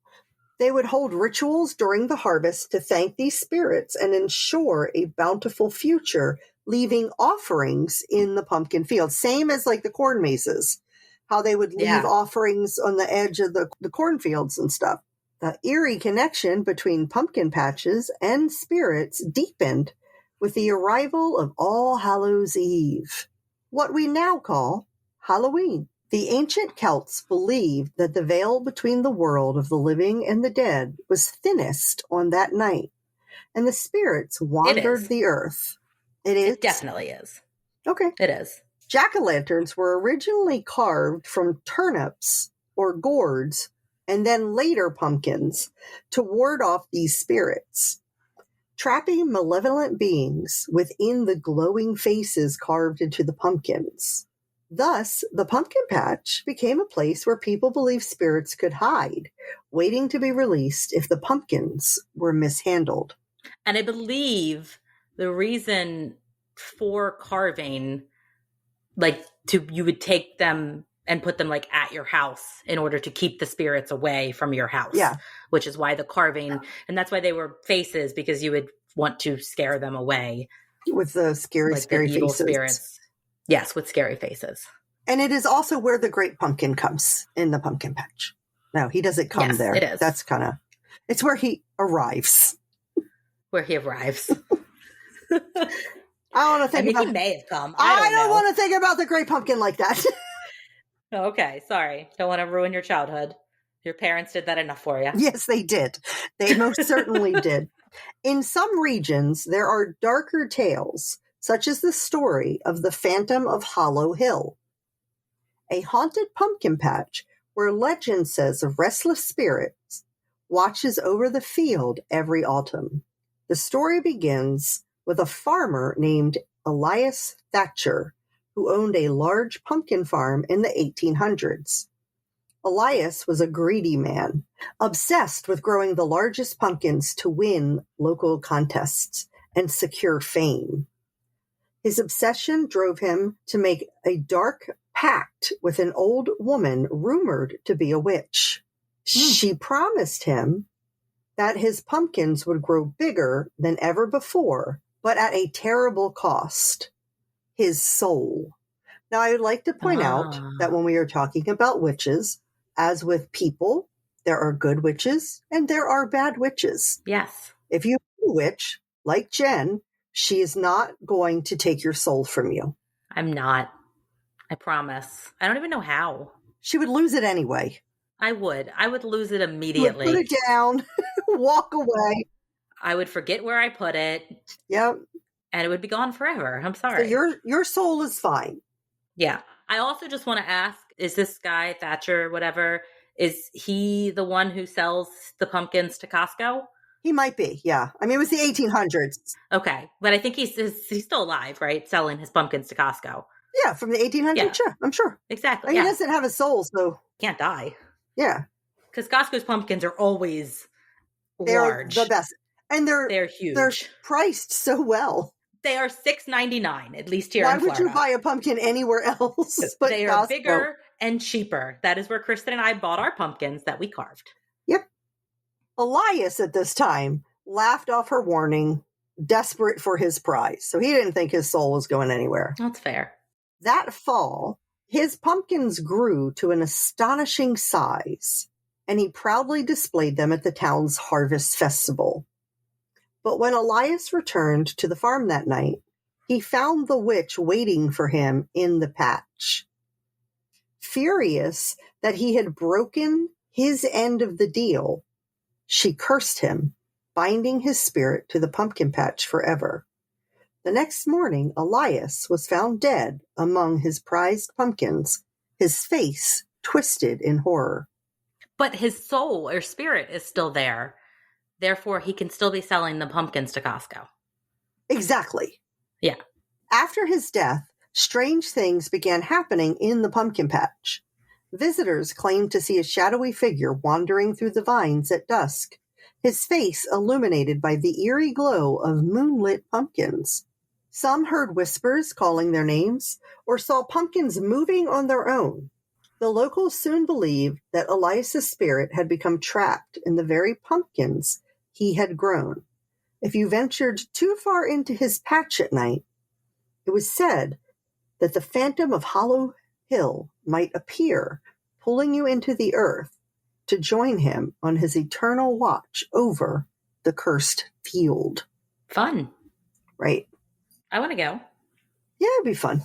S2: They would hold rituals during the harvest to thank these spirits and ensure a bountiful future, leaving offerings in the pumpkin field. Same as like the corn mazes, how they would leave offerings on the edge of the cornfields and stuff. The eerie connection between pumpkin patches and spirits deepened with the arrival of All Hallows Eve, what we now call Halloween. The ancient Celts believed that the veil between the world of the living and the dead was thinnest on that night, and the spirits wandered the earth. It is?
S1: It definitely is.
S2: Okay.
S1: It is.
S2: Jack-o'-lanterns were originally carved from turnips or gourds, and then later pumpkins, to ward off these spirits, trapping malevolent beings within the glowing faces carved into the pumpkins. Thus, the pumpkin patch became a place where people believed spirits could hide, waiting to be released if the pumpkins were mishandled.
S1: And I believe the reason for carving, like you would take them and put them like at your house in order to keep the spirits away from your house.
S2: Yeah.
S1: Which is why the carving, and that's why they were faces, because you would want to scare them away.
S2: With the scary evil faces.
S1: Spirits. Yes, with scary faces.
S2: And it is also where the great pumpkin comes in the pumpkin patch. No, he doesn't come there.
S1: It is.
S2: That's it's where he arrives.
S1: Where he arrives.
S2: I don't want to think
S1: he may have come.
S2: I don't want to think about the great pumpkin like that.
S1: Okay, sorry. Don't want to ruin your childhood. Your parents did that enough for you.
S2: Yes, they did. They most certainly did. In some regions, there are darker tales, such as the story of the Phantom of Hollow Hill, a haunted pumpkin patch where legend says a restless spirit watches over the field every autumn. The story begins with a farmer named Elias Thatcher, who owned a large pumpkin farm in the 1800s. Elias was a greedy man, obsessed with growing the largest pumpkins to win local contests and secure fame. His obsession drove him to make a dark pact with an old woman rumored to be a witch. She promised him that his pumpkins would grow bigger than ever before, but at a terrible cost: his soul. Now, I would like to point out that when we are talking about witches, as with people, there are good witches and there are bad witches.
S1: Yes.
S2: If you're a witch, like Jen, she is not going to take your soul from you.
S1: I'm not. I promise. I don't even know how.
S2: She would lose it anyway.
S1: I would lose it immediately.
S2: Put it down, walk away.
S1: I would forget where I put it.
S2: Yep.
S1: And it would be gone forever. I'm sorry.
S2: So your soul is fine.
S1: Yeah. I also just want to ask, is this guy, Thatcher, whatever, is he the one who sells the pumpkins to Costco?
S2: He might be, yeah. I mean, it was the 1800s.
S1: Okay. But I think he's still alive, right? Selling his pumpkins to Costco.
S2: Yeah, from the 1800s,
S1: Yeah.
S2: Sure, I'm sure.
S1: Exactly.
S2: He doesn't have a soul, so...
S1: Can't die.
S2: Yeah.
S1: Because Costco's pumpkins are always
S2: They're
S1: large.
S2: the best. And
S1: they're huge.
S2: They're priced so well.
S1: They are $6.99, at least here
S2: Why
S1: in Florida.
S2: would you buy a pumpkin anywhere else but
S1: They are
S2: Costco?
S1: bigger and cheaper. That is where Kristen and I bought our pumpkins that we carved.
S2: Yep. Elias at this time laughed off her warning, desperate for his prize. So he didn't think his soul was going anywhere.
S1: That's fair.
S2: That fall, his pumpkins grew to an astonishing size, and he proudly displayed them at the town's harvest festival. But when Elias returned to the farm that night, he found the witch waiting for him in the patch. Furious that he had broken his end of the deal, she cursed him, binding his spirit to the pumpkin patch forever. The next morning, Elias was found dead among his prized pumpkins, his face twisted in horror.
S1: But his soul or spirit is still there. Therefore, he can still be selling the pumpkins to Costco.
S2: Exactly.
S1: Yeah.
S2: After his death, strange things began happening in the pumpkin patch. Visitors claimed to see a shadowy figure wandering through the vines at dusk, his face illuminated by the eerie glow of moonlit pumpkins. Some heard whispers calling their names or saw pumpkins moving on their own. The locals soon believed that Elias's spirit had become trapped in the very pumpkins he had grown. If you ventured too far into his patch at night, it was said that the Phantom of Hollow Hill might appear, pulling you into the earth to join him on his eternal watch over the cursed field.
S1: Fun.
S2: Right.
S1: I want to go.
S2: Yeah, it'd be fun.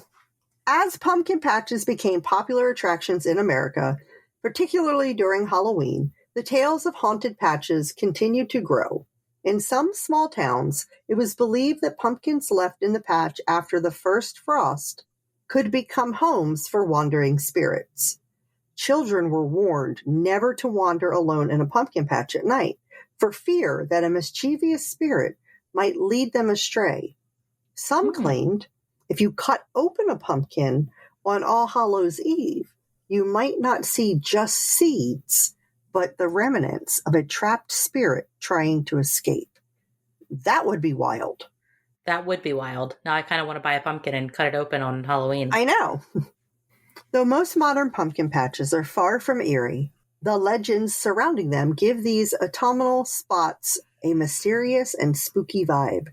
S2: As pumpkin patches became popular attractions in America, particularly during Halloween, the tales of haunted patches continued to grow. In some small towns, it was believed that pumpkins left in the patch after the first frost could become homes for wandering spirits. Children were warned never to wander alone in a pumpkin patch at night, for fear that a mischievous spirit might lead them astray. Some claimed if you cut open a pumpkin on All Hallows Eve, you might not see just seeds, but the remnants of a trapped spirit trying to escape. That would be wild.
S1: That would be wild. Now I kind of want to buy a pumpkin and cut it open on Halloween.
S2: I know. Though most modern pumpkin patches are far from eerie, the legends surrounding them give these autumnal spots a mysterious and spooky vibe.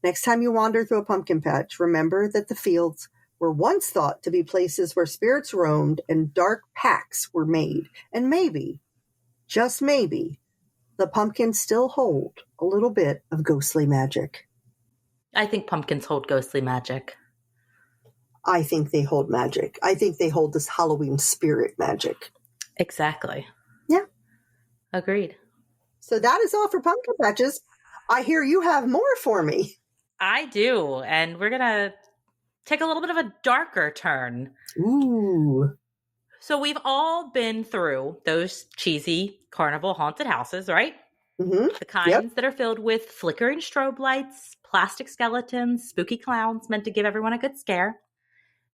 S2: Next time you wander through a pumpkin patch, remember that the fields were once thought to be places where spirits roamed and dark pacts were made. And maybe, just maybe, the pumpkins still hold a little bit of ghostly magic.
S1: I think pumpkins hold ghostly magic.
S2: I think they hold magic. I think they hold this Halloween spirit magic.
S1: Exactly.
S2: Yeah.
S1: Agreed.
S2: So that is all for pumpkin patches. I hear you have more for me.
S1: I do. And we're going to take a little bit of a darker turn.
S2: Ooh.
S1: So we've all been through those cheesy carnival haunted houses, right?
S2: Mm-hmm.
S1: The kinds that are filled with flickering strobe lights, plastic skeletons, spooky clowns meant to give everyone a good scare.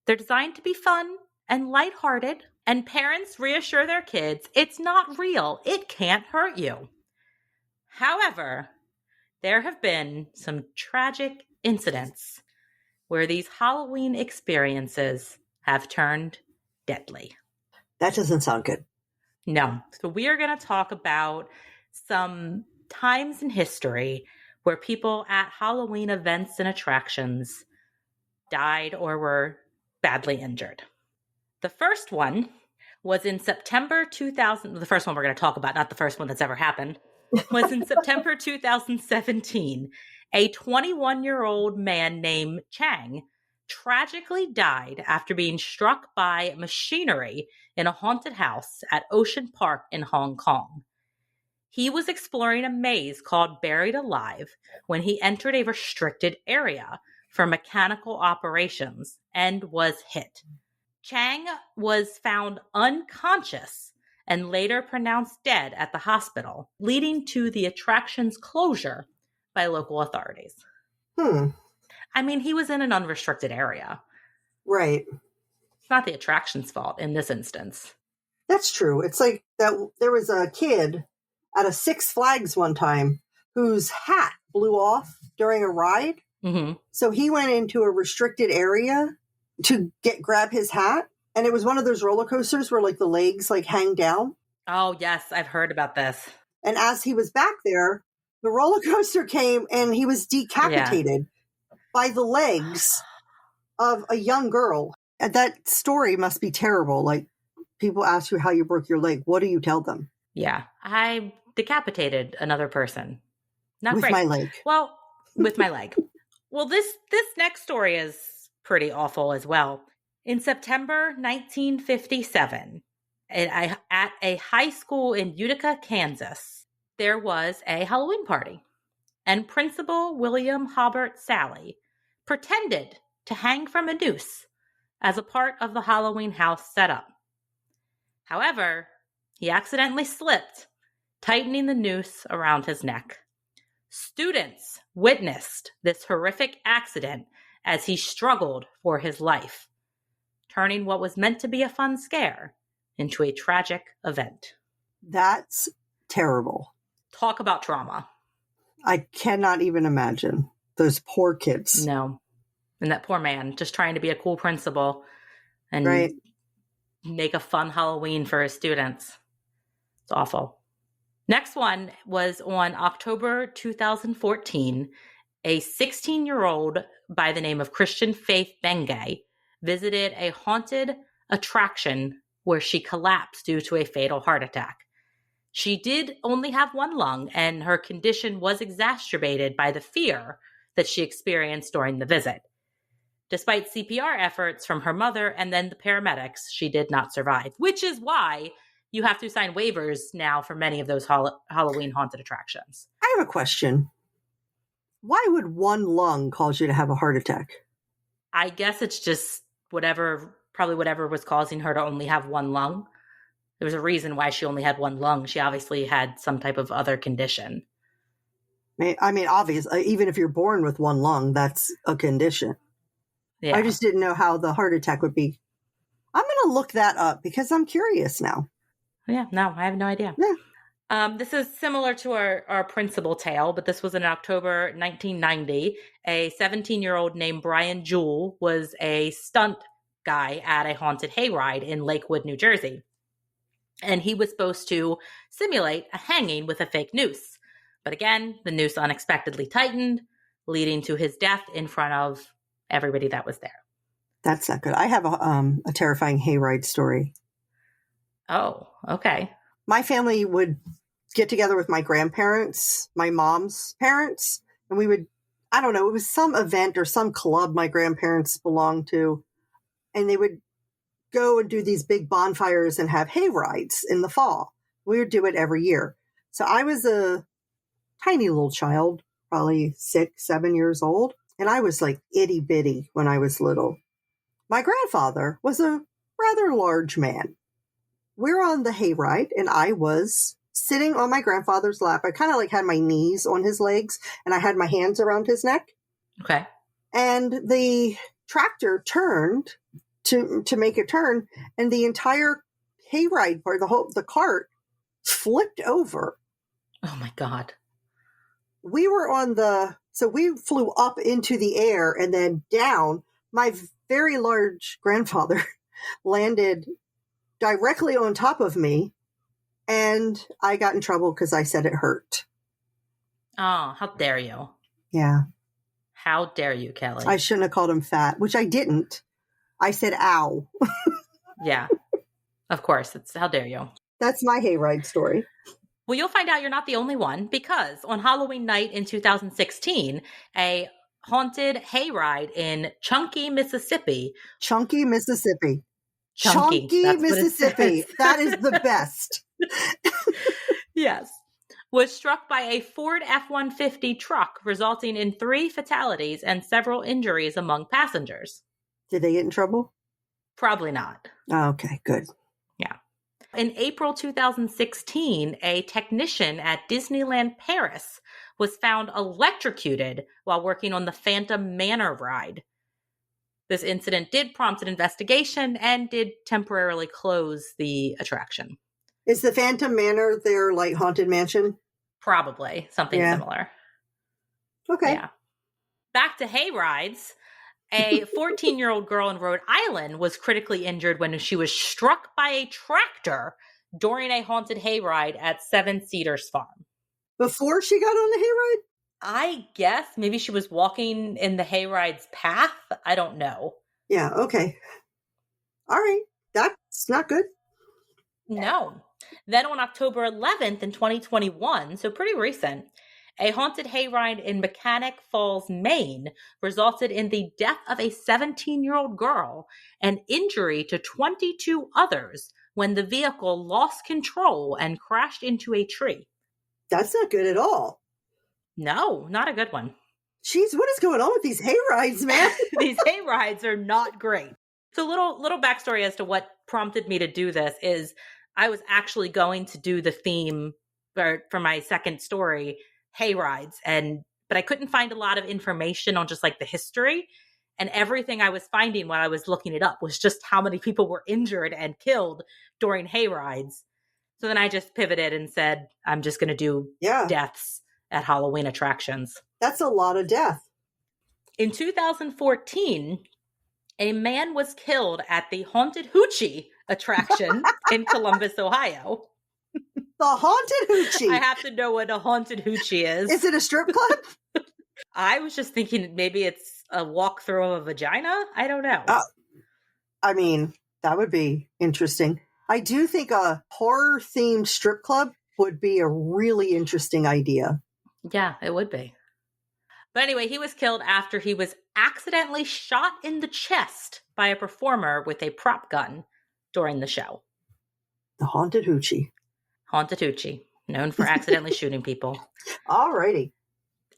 S1: They're designed to be fun and lighthearted, and parents reassure their kids it's not real. It can't hurt you. However, there have been some tragic incidents where these Halloween experiences have turned deadly.
S2: That doesn't sound good.
S1: No. So we are going to talk about some times in history where people at Halloween events and attractions died or were badly injured. The first one was in September 2000. The first one we're going to talk about, not the first one that's ever happened, was in September 2017. A 21-year-old man named Chang tragically died after being struck by machinery in a haunted house at Ocean Park in Hong Kong. He was exploring a maze called Buried Alive when he entered a restricted area for mechanical operations and was hit. Chang was found unconscious and later pronounced dead at the hospital, leading to the attraction's closure by local authorities. I mean, he was in an unrestricted area.
S2: Right.
S1: It's not the attraction's fault in this instance.
S2: That's true. It's like that. There was a kid at a Six Flags one time whose hat blew off during a ride.
S1: Mm-hmm.
S2: So he went into a restricted area to grab his hat. And it was one of those roller coasters where like the legs like hang down.
S1: Oh, yes. I've heard about this.
S2: And as he was back there, the roller coaster came and he was decapitated by the legs of a young girl. And that story must be terrible. Like, people ask you how you broke your leg. What do you tell them?
S1: Yeah. I decapitated another person. Not
S2: with
S1: great.
S2: My leg.
S1: Well, with my leg. Well, this next story is pretty awful as well. In September 1957, at a high school in Utica, Kansas, there was a Halloween party. And Principal William Hobart Sally pretended to hang from a noose as a part of the Halloween house setup. However, he accidentally slipped, tightening the noose around his neck. Students witnessed this horrific accident as he struggled for his life, turning what was meant to be a fun scare into a tragic event.
S2: That's terrible.
S1: Talk about trauma.
S2: I cannot even imagine those poor kids.
S1: No. And that poor man just trying to be a cool principal and make a fun Halloween for his students. It's awful. Next one was on October 2014. A 16-year-old by the name of Christian Faith Bengay visited a haunted attraction where she collapsed due to a fatal heart attack. She did only have one lung, and her condition was exacerbated by the fear that she experienced during the visit. Despite CPR efforts from her mother and then the paramedics, she did not survive, which is why you have to sign waivers now for many of those Halloween haunted attractions.
S2: I have a question. Why would one lung cause you to have a heart attack?
S1: I guess it's just whatever was causing her to only have one lung. There was a reason why she only had one lung. She obviously had some type of other condition.
S2: I mean, obviously, even if you're born with one lung, that's a condition. Yeah. I just didn't know how the heart attack would be. I'm going to look that up because I'm curious now.
S1: Yeah, no, I have no idea.
S2: Yeah.
S1: This is similar to our principal tale, but this was in October 1990. A 17-year-old named Brian Jewell was a stunt guy at a haunted hayride in Lakewood, New Jersey. And he was supposed to simulate a hanging with a fake noose. But again, the noose unexpectedly tightened, leading to his death in front of everybody that was there.
S2: That's not good. I have a terrifying hayride story.
S1: Oh, okay.
S2: My family would get together with my grandparents, my mom's parents, and we would, I don't know, it was some event or some club my grandparents belonged to, and they would go and do these big bonfires and have hay rides in the fall. We would do it every year. So I was a tiny little child, probably 6, 7 years old. And I was like itty bitty when I was little. My grandfather was a rather large man. We're on the hayride, and I was sitting on my grandfather's lap. I kind of like had my knees on his legs, and I had my hands around his neck.
S1: Okay.
S2: And the tractor turned to make a turn, and the entire hayride part, the cart flipped over.
S1: Oh my God.
S2: We were so we flew up into the air and then down. My very large grandfather landed directly on top of me, and I got in trouble because I said it hurt.
S1: Oh, how dare you?
S2: Yeah.
S1: How dare you, Kelly?
S2: I shouldn't have called him fat, which I didn't. I said, ow.
S1: Yeah, of course. It's how dare you.
S2: That's my hayride story.
S1: Well, you'll find out you're not the only one, because on Halloween night in 2016, a haunted hayride in Chunky, Mississippi.
S2: Chunky, Mississippi.
S1: Chunky,
S2: Mississippi. That is the best.
S1: Yes. Was struck by a Ford F-150 truck, resulting in 3 fatalities and several injuries among passengers.
S2: Did they get in trouble?
S1: Probably not.
S2: Oh, okay, good.
S1: Yeah. In April 2016, a technician at Disneyland Paris was found electrocuted while working on the Phantom Manor ride. This incident did prompt an investigation and did temporarily close the attraction.
S2: Is the Phantom Manor their like haunted mansion?
S1: Probably something similar.
S2: Okay.
S1: Yeah. Back to hayrides. A 14-year-old girl in Rhode Island was critically injured when she was struck by a tractor during a haunted hayride at Seven Cedars Farm.
S2: Before she got on the hayride?
S1: I guess maybe she was walking in the hayride's path. I don't know.
S2: Yeah, okay. All right. That's not good.
S1: No. Then on October 11th in 2021, so pretty recent, a haunted hayride in Mechanic Falls, Maine, resulted in the death of a 17-year-old girl and injury to 22 others when the vehicle lost control and crashed into a tree.
S2: That's not good at all.
S1: No, not a good one.
S2: Jeez, what is going on with these hayrides, man?
S1: These hayrides are not great. So little backstory as to what prompted me to do this is I was actually going to do the theme for my second story, hayrides, but I couldn't find a lot of information on just like the history, and everything I was finding while I was looking it up was just how many people were injured and killed during hayrides. So then I just pivoted and said, I'm just going to do deaths at Halloween attractions.
S2: That's a lot of death.
S1: In 2014, a man was killed at the Haunted Hoochie attraction in Columbus, Ohio.
S2: The Haunted Hoochie.
S1: I have to know what a Haunted Hoochie is.
S2: Is it a strip club?
S1: I was just thinking maybe it's a walkthrough of a vagina. I don't know.
S2: I mean, that would be interesting. I do think a horror-themed strip club would be a really interesting idea.
S1: Yeah, it would be. But anyway, he was killed after he was accidentally shot in the chest by a performer with a prop gun during the show.
S2: The Haunted Hoochie.
S1: Haunted Hoochie, known for accidentally shooting people.
S2: Alrighty.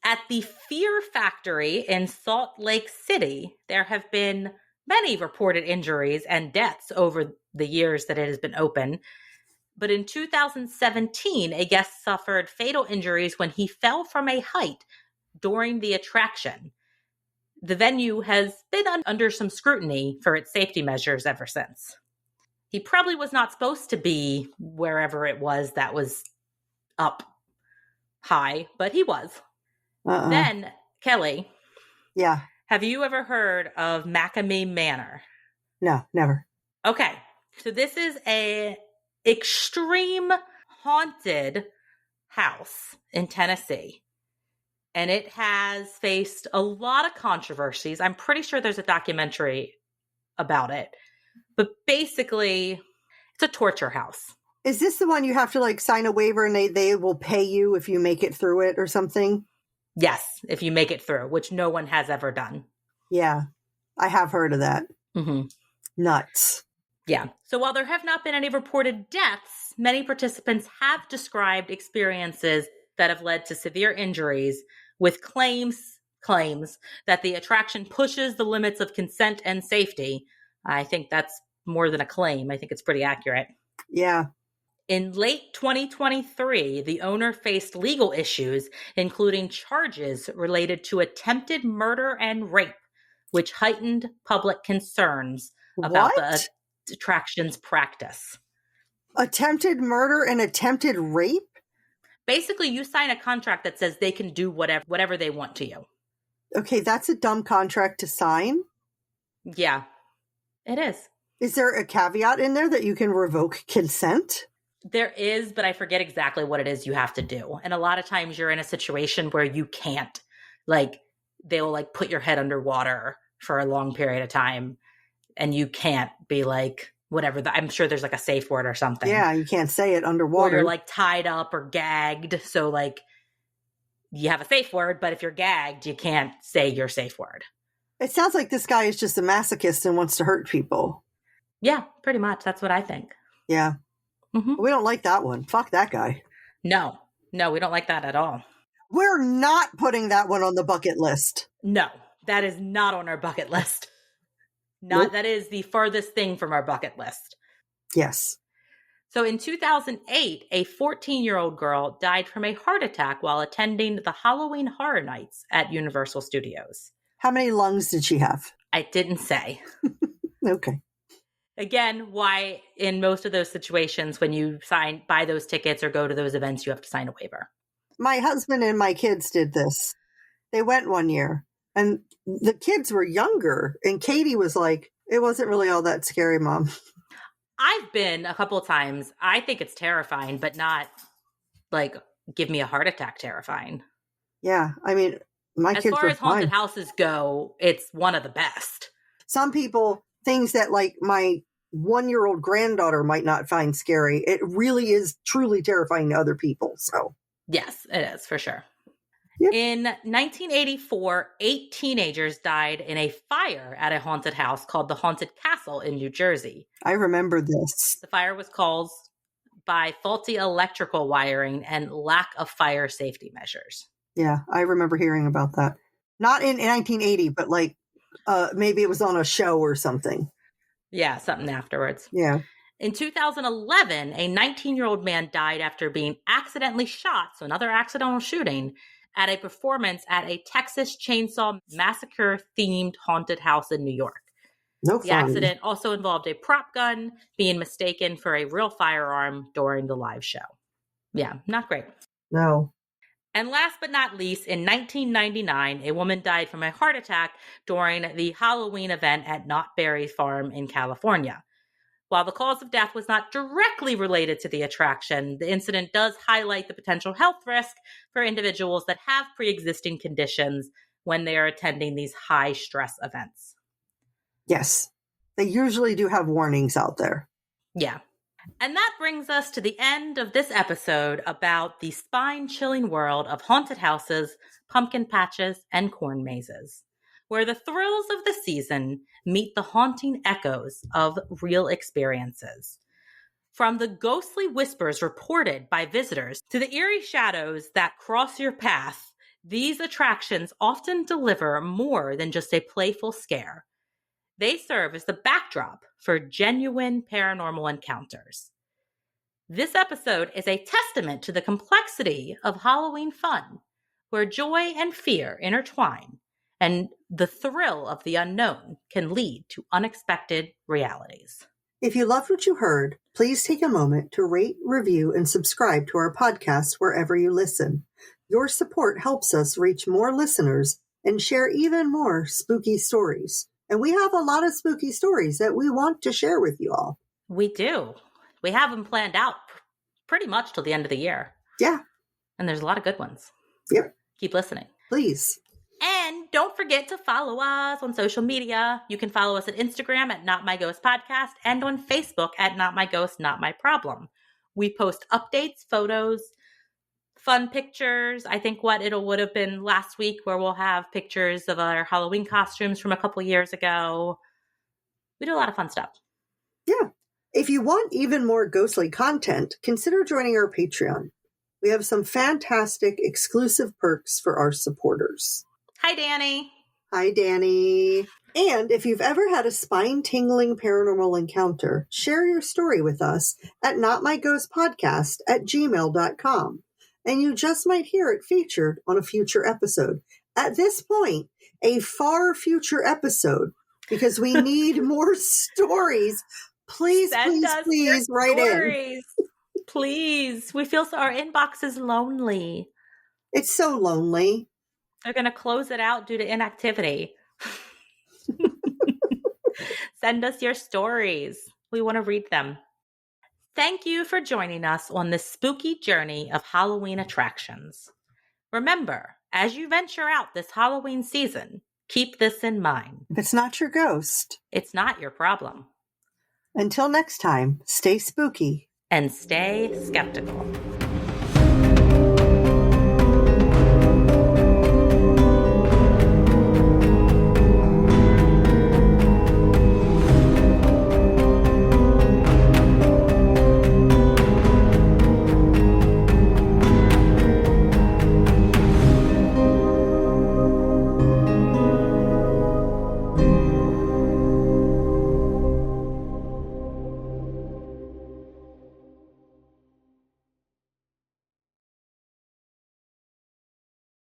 S1: At the Fear Factory in Salt Lake City, there have been many reported injuries and deaths over the years that it has been open. But in 2017, a guest suffered fatal injuries when he fell from a height during the attraction. The venue has been under some scrutiny for its safety measures ever since. He probably was not supposed to be wherever it was that was up high, but he was. Then, Kelly.
S2: Yeah.
S1: Have you ever heard of Macamee Manor?
S2: No, never.
S1: Okay. So this is a extreme haunted house in Tennessee. And it has faced a lot of controversies. I'm pretty sure there's a documentary about it. But basically, it's a torture house.
S2: Is this the one you have to like sign a waiver and they will pay you if you make it through it or something?
S1: Yes, if you make it through, which no one has ever done.
S2: Yeah, I have heard of that.
S1: Mm-hmm.
S2: Nuts.
S1: Yeah. So while there have not been any reported deaths, many participants have described experiences that have led to severe injuries with claims that the attraction pushes the limits of consent and safety. I think that's more than a claim. I think it's pretty accurate.
S2: Yeah.
S1: In late 2023, the owner faced legal issues, including charges related to attempted murder and rape, which heightened public concerns about the
S2: What?
S1: attraction's practice.
S2: Attempted murder and attempted rape?
S1: Basically, you sign a contract that says they can do whatever they want to you.
S2: Okay, that's a dumb contract to sign.
S1: Yeah, it is.
S2: Is there a caveat in there that you can revoke consent?
S1: There is, but I forget exactly what it is you have to do. And a lot of times you're in a situation where you can't. Like, they'll like put your head underwater for a long period of time, and you can't be like, whatever. I'm sure there's like a safe word or something.
S2: Yeah, you can't say it
S1: Or
S2: underwater.
S1: you're like tied up or gagged. So like you have a safe word, but if you're gagged, you can't say your safe word.
S2: It sounds like this guy is just a masochist and wants to hurt people.
S1: Yeah, pretty much. That's what I think.
S2: Yeah.
S1: Mm-hmm.
S2: We don't like that one. Fuck that guy.
S1: No, we don't like that at all.
S2: We're not putting that one on the bucket list.
S1: No, that is not on our bucket list. Nope. That is the furthest thing from our bucket list.
S2: Yes.
S1: So in 2008, a 14-year-old girl died from a heart attack while attending the Halloween Horror Nights at Universal Studios.
S2: How many lungs did she have?
S1: I didn't say.
S2: Okay.
S1: Again, why in most of those situations when you buy those tickets or go to those events, you have to sign a waiver.
S2: My husband and my kids did this. They went one year and the kids were younger and Katie was like, it wasn't really all that scary, Mom.
S1: I've been a couple of times. I think it's terrifying, but not like give me a heart attack terrifying.
S2: Yeah. I mean, my kids were fine.
S1: As far as haunted houses go, it's one of the best.
S2: Some people, things that like my 1-year-old granddaughter might not find scary, it really is truly terrifying to other people. So
S1: yes, it is for sure.
S2: Yep.
S1: In 1984, 8 teenagers died in a fire at a haunted house called the Haunted Castle in New Jersey.
S2: I remember this.
S1: The fire was caused by faulty electrical wiring and lack of fire safety measures.
S2: Yeah, I remember hearing about that. Not in 1980, but like maybe it was on a show or something.
S1: Yeah, something afterwards.
S2: Yeah.
S1: In 2011, a 19-year-old man died after being accidentally shot, so another accidental shooting, at a performance at a Texas Chainsaw Massacre-themed haunted house in New York.
S2: No
S1: The
S2: fun.
S1: accident also involved a prop gun being mistaken for a real firearm during the live show. Yeah, not great.
S2: No.
S1: And last but not least, in 1999, a woman died from a heart attack during the Halloween event at Knott Berry Farm in California. While the cause of death was not directly related to the attraction, the incident does highlight the potential health risk for individuals that have pre-existing conditions when they are attending these high-stress events.
S2: Yes. They usually do have warnings out there.
S1: Yeah. And that brings us to the end of this episode about the spine-chilling world of haunted houses, pumpkin patches, and corn mazes, where the thrills of the season meet the haunting echoes of real experiences. From the ghostly whispers reported by visitors to the eerie shadows that cross your path, these attractions often deliver more than just a playful scare. They serve as the backdrop for genuine paranormal encounters. This episode is a testament to the complexity of Halloween fun, where joy and fear intertwine, and the thrill of the unknown can lead to unexpected realities.
S2: If you loved what you heard, please take a moment to rate, review, and subscribe to our podcast wherever you listen. Your support helps us reach more listeners and share even more spooky stories. And we have a lot of spooky stories that we want to share with you all.
S1: We do. We have them planned out pretty much till the end of the year.
S2: Yeah.
S1: And there's a lot of good ones.
S2: Yep.
S1: Keep listening.
S2: Please.
S1: And don't forget to follow us on social media. You can follow us at Instagram at notmyghostpodcast and on Facebook at notmyghost, We post updates, photos, fun pictures. I think would have been last week where we'll have pictures of our Halloween costumes from a couple years ago. We do a lot of fun stuff.
S2: Yeah. If you want even more ghostly content, consider joining our Patreon. We have some fantastic exclusive perks for our supporters.
S1: Hi, Danny.
S2: Hi, Danny. And if you've ever had a spine-tingling paranormal encounter, share your story with us at notmyghostpodcast@gmail.com. And you just might hear it featured on a future episode. At this point, a far future episode, because we need more stories. Please,
S1: Send
S2: please,
S1: us
S2: please
S1: your
S2: write in.
S1: stories. Please. We feel our inbox is lonely.
S2: It's so lonely.
S1: They're going to close it out due to inactivity. Send us your stories. We want to read them. Thank you for joining us on this spooky journey of Halloween attractions. Remember, as you venture out this Halloween season, keep this in mind.
S2: If it's not your ghost,
S1: it's not your problem.
S2: Until next time, stay spooky
S1: and stay skeptical.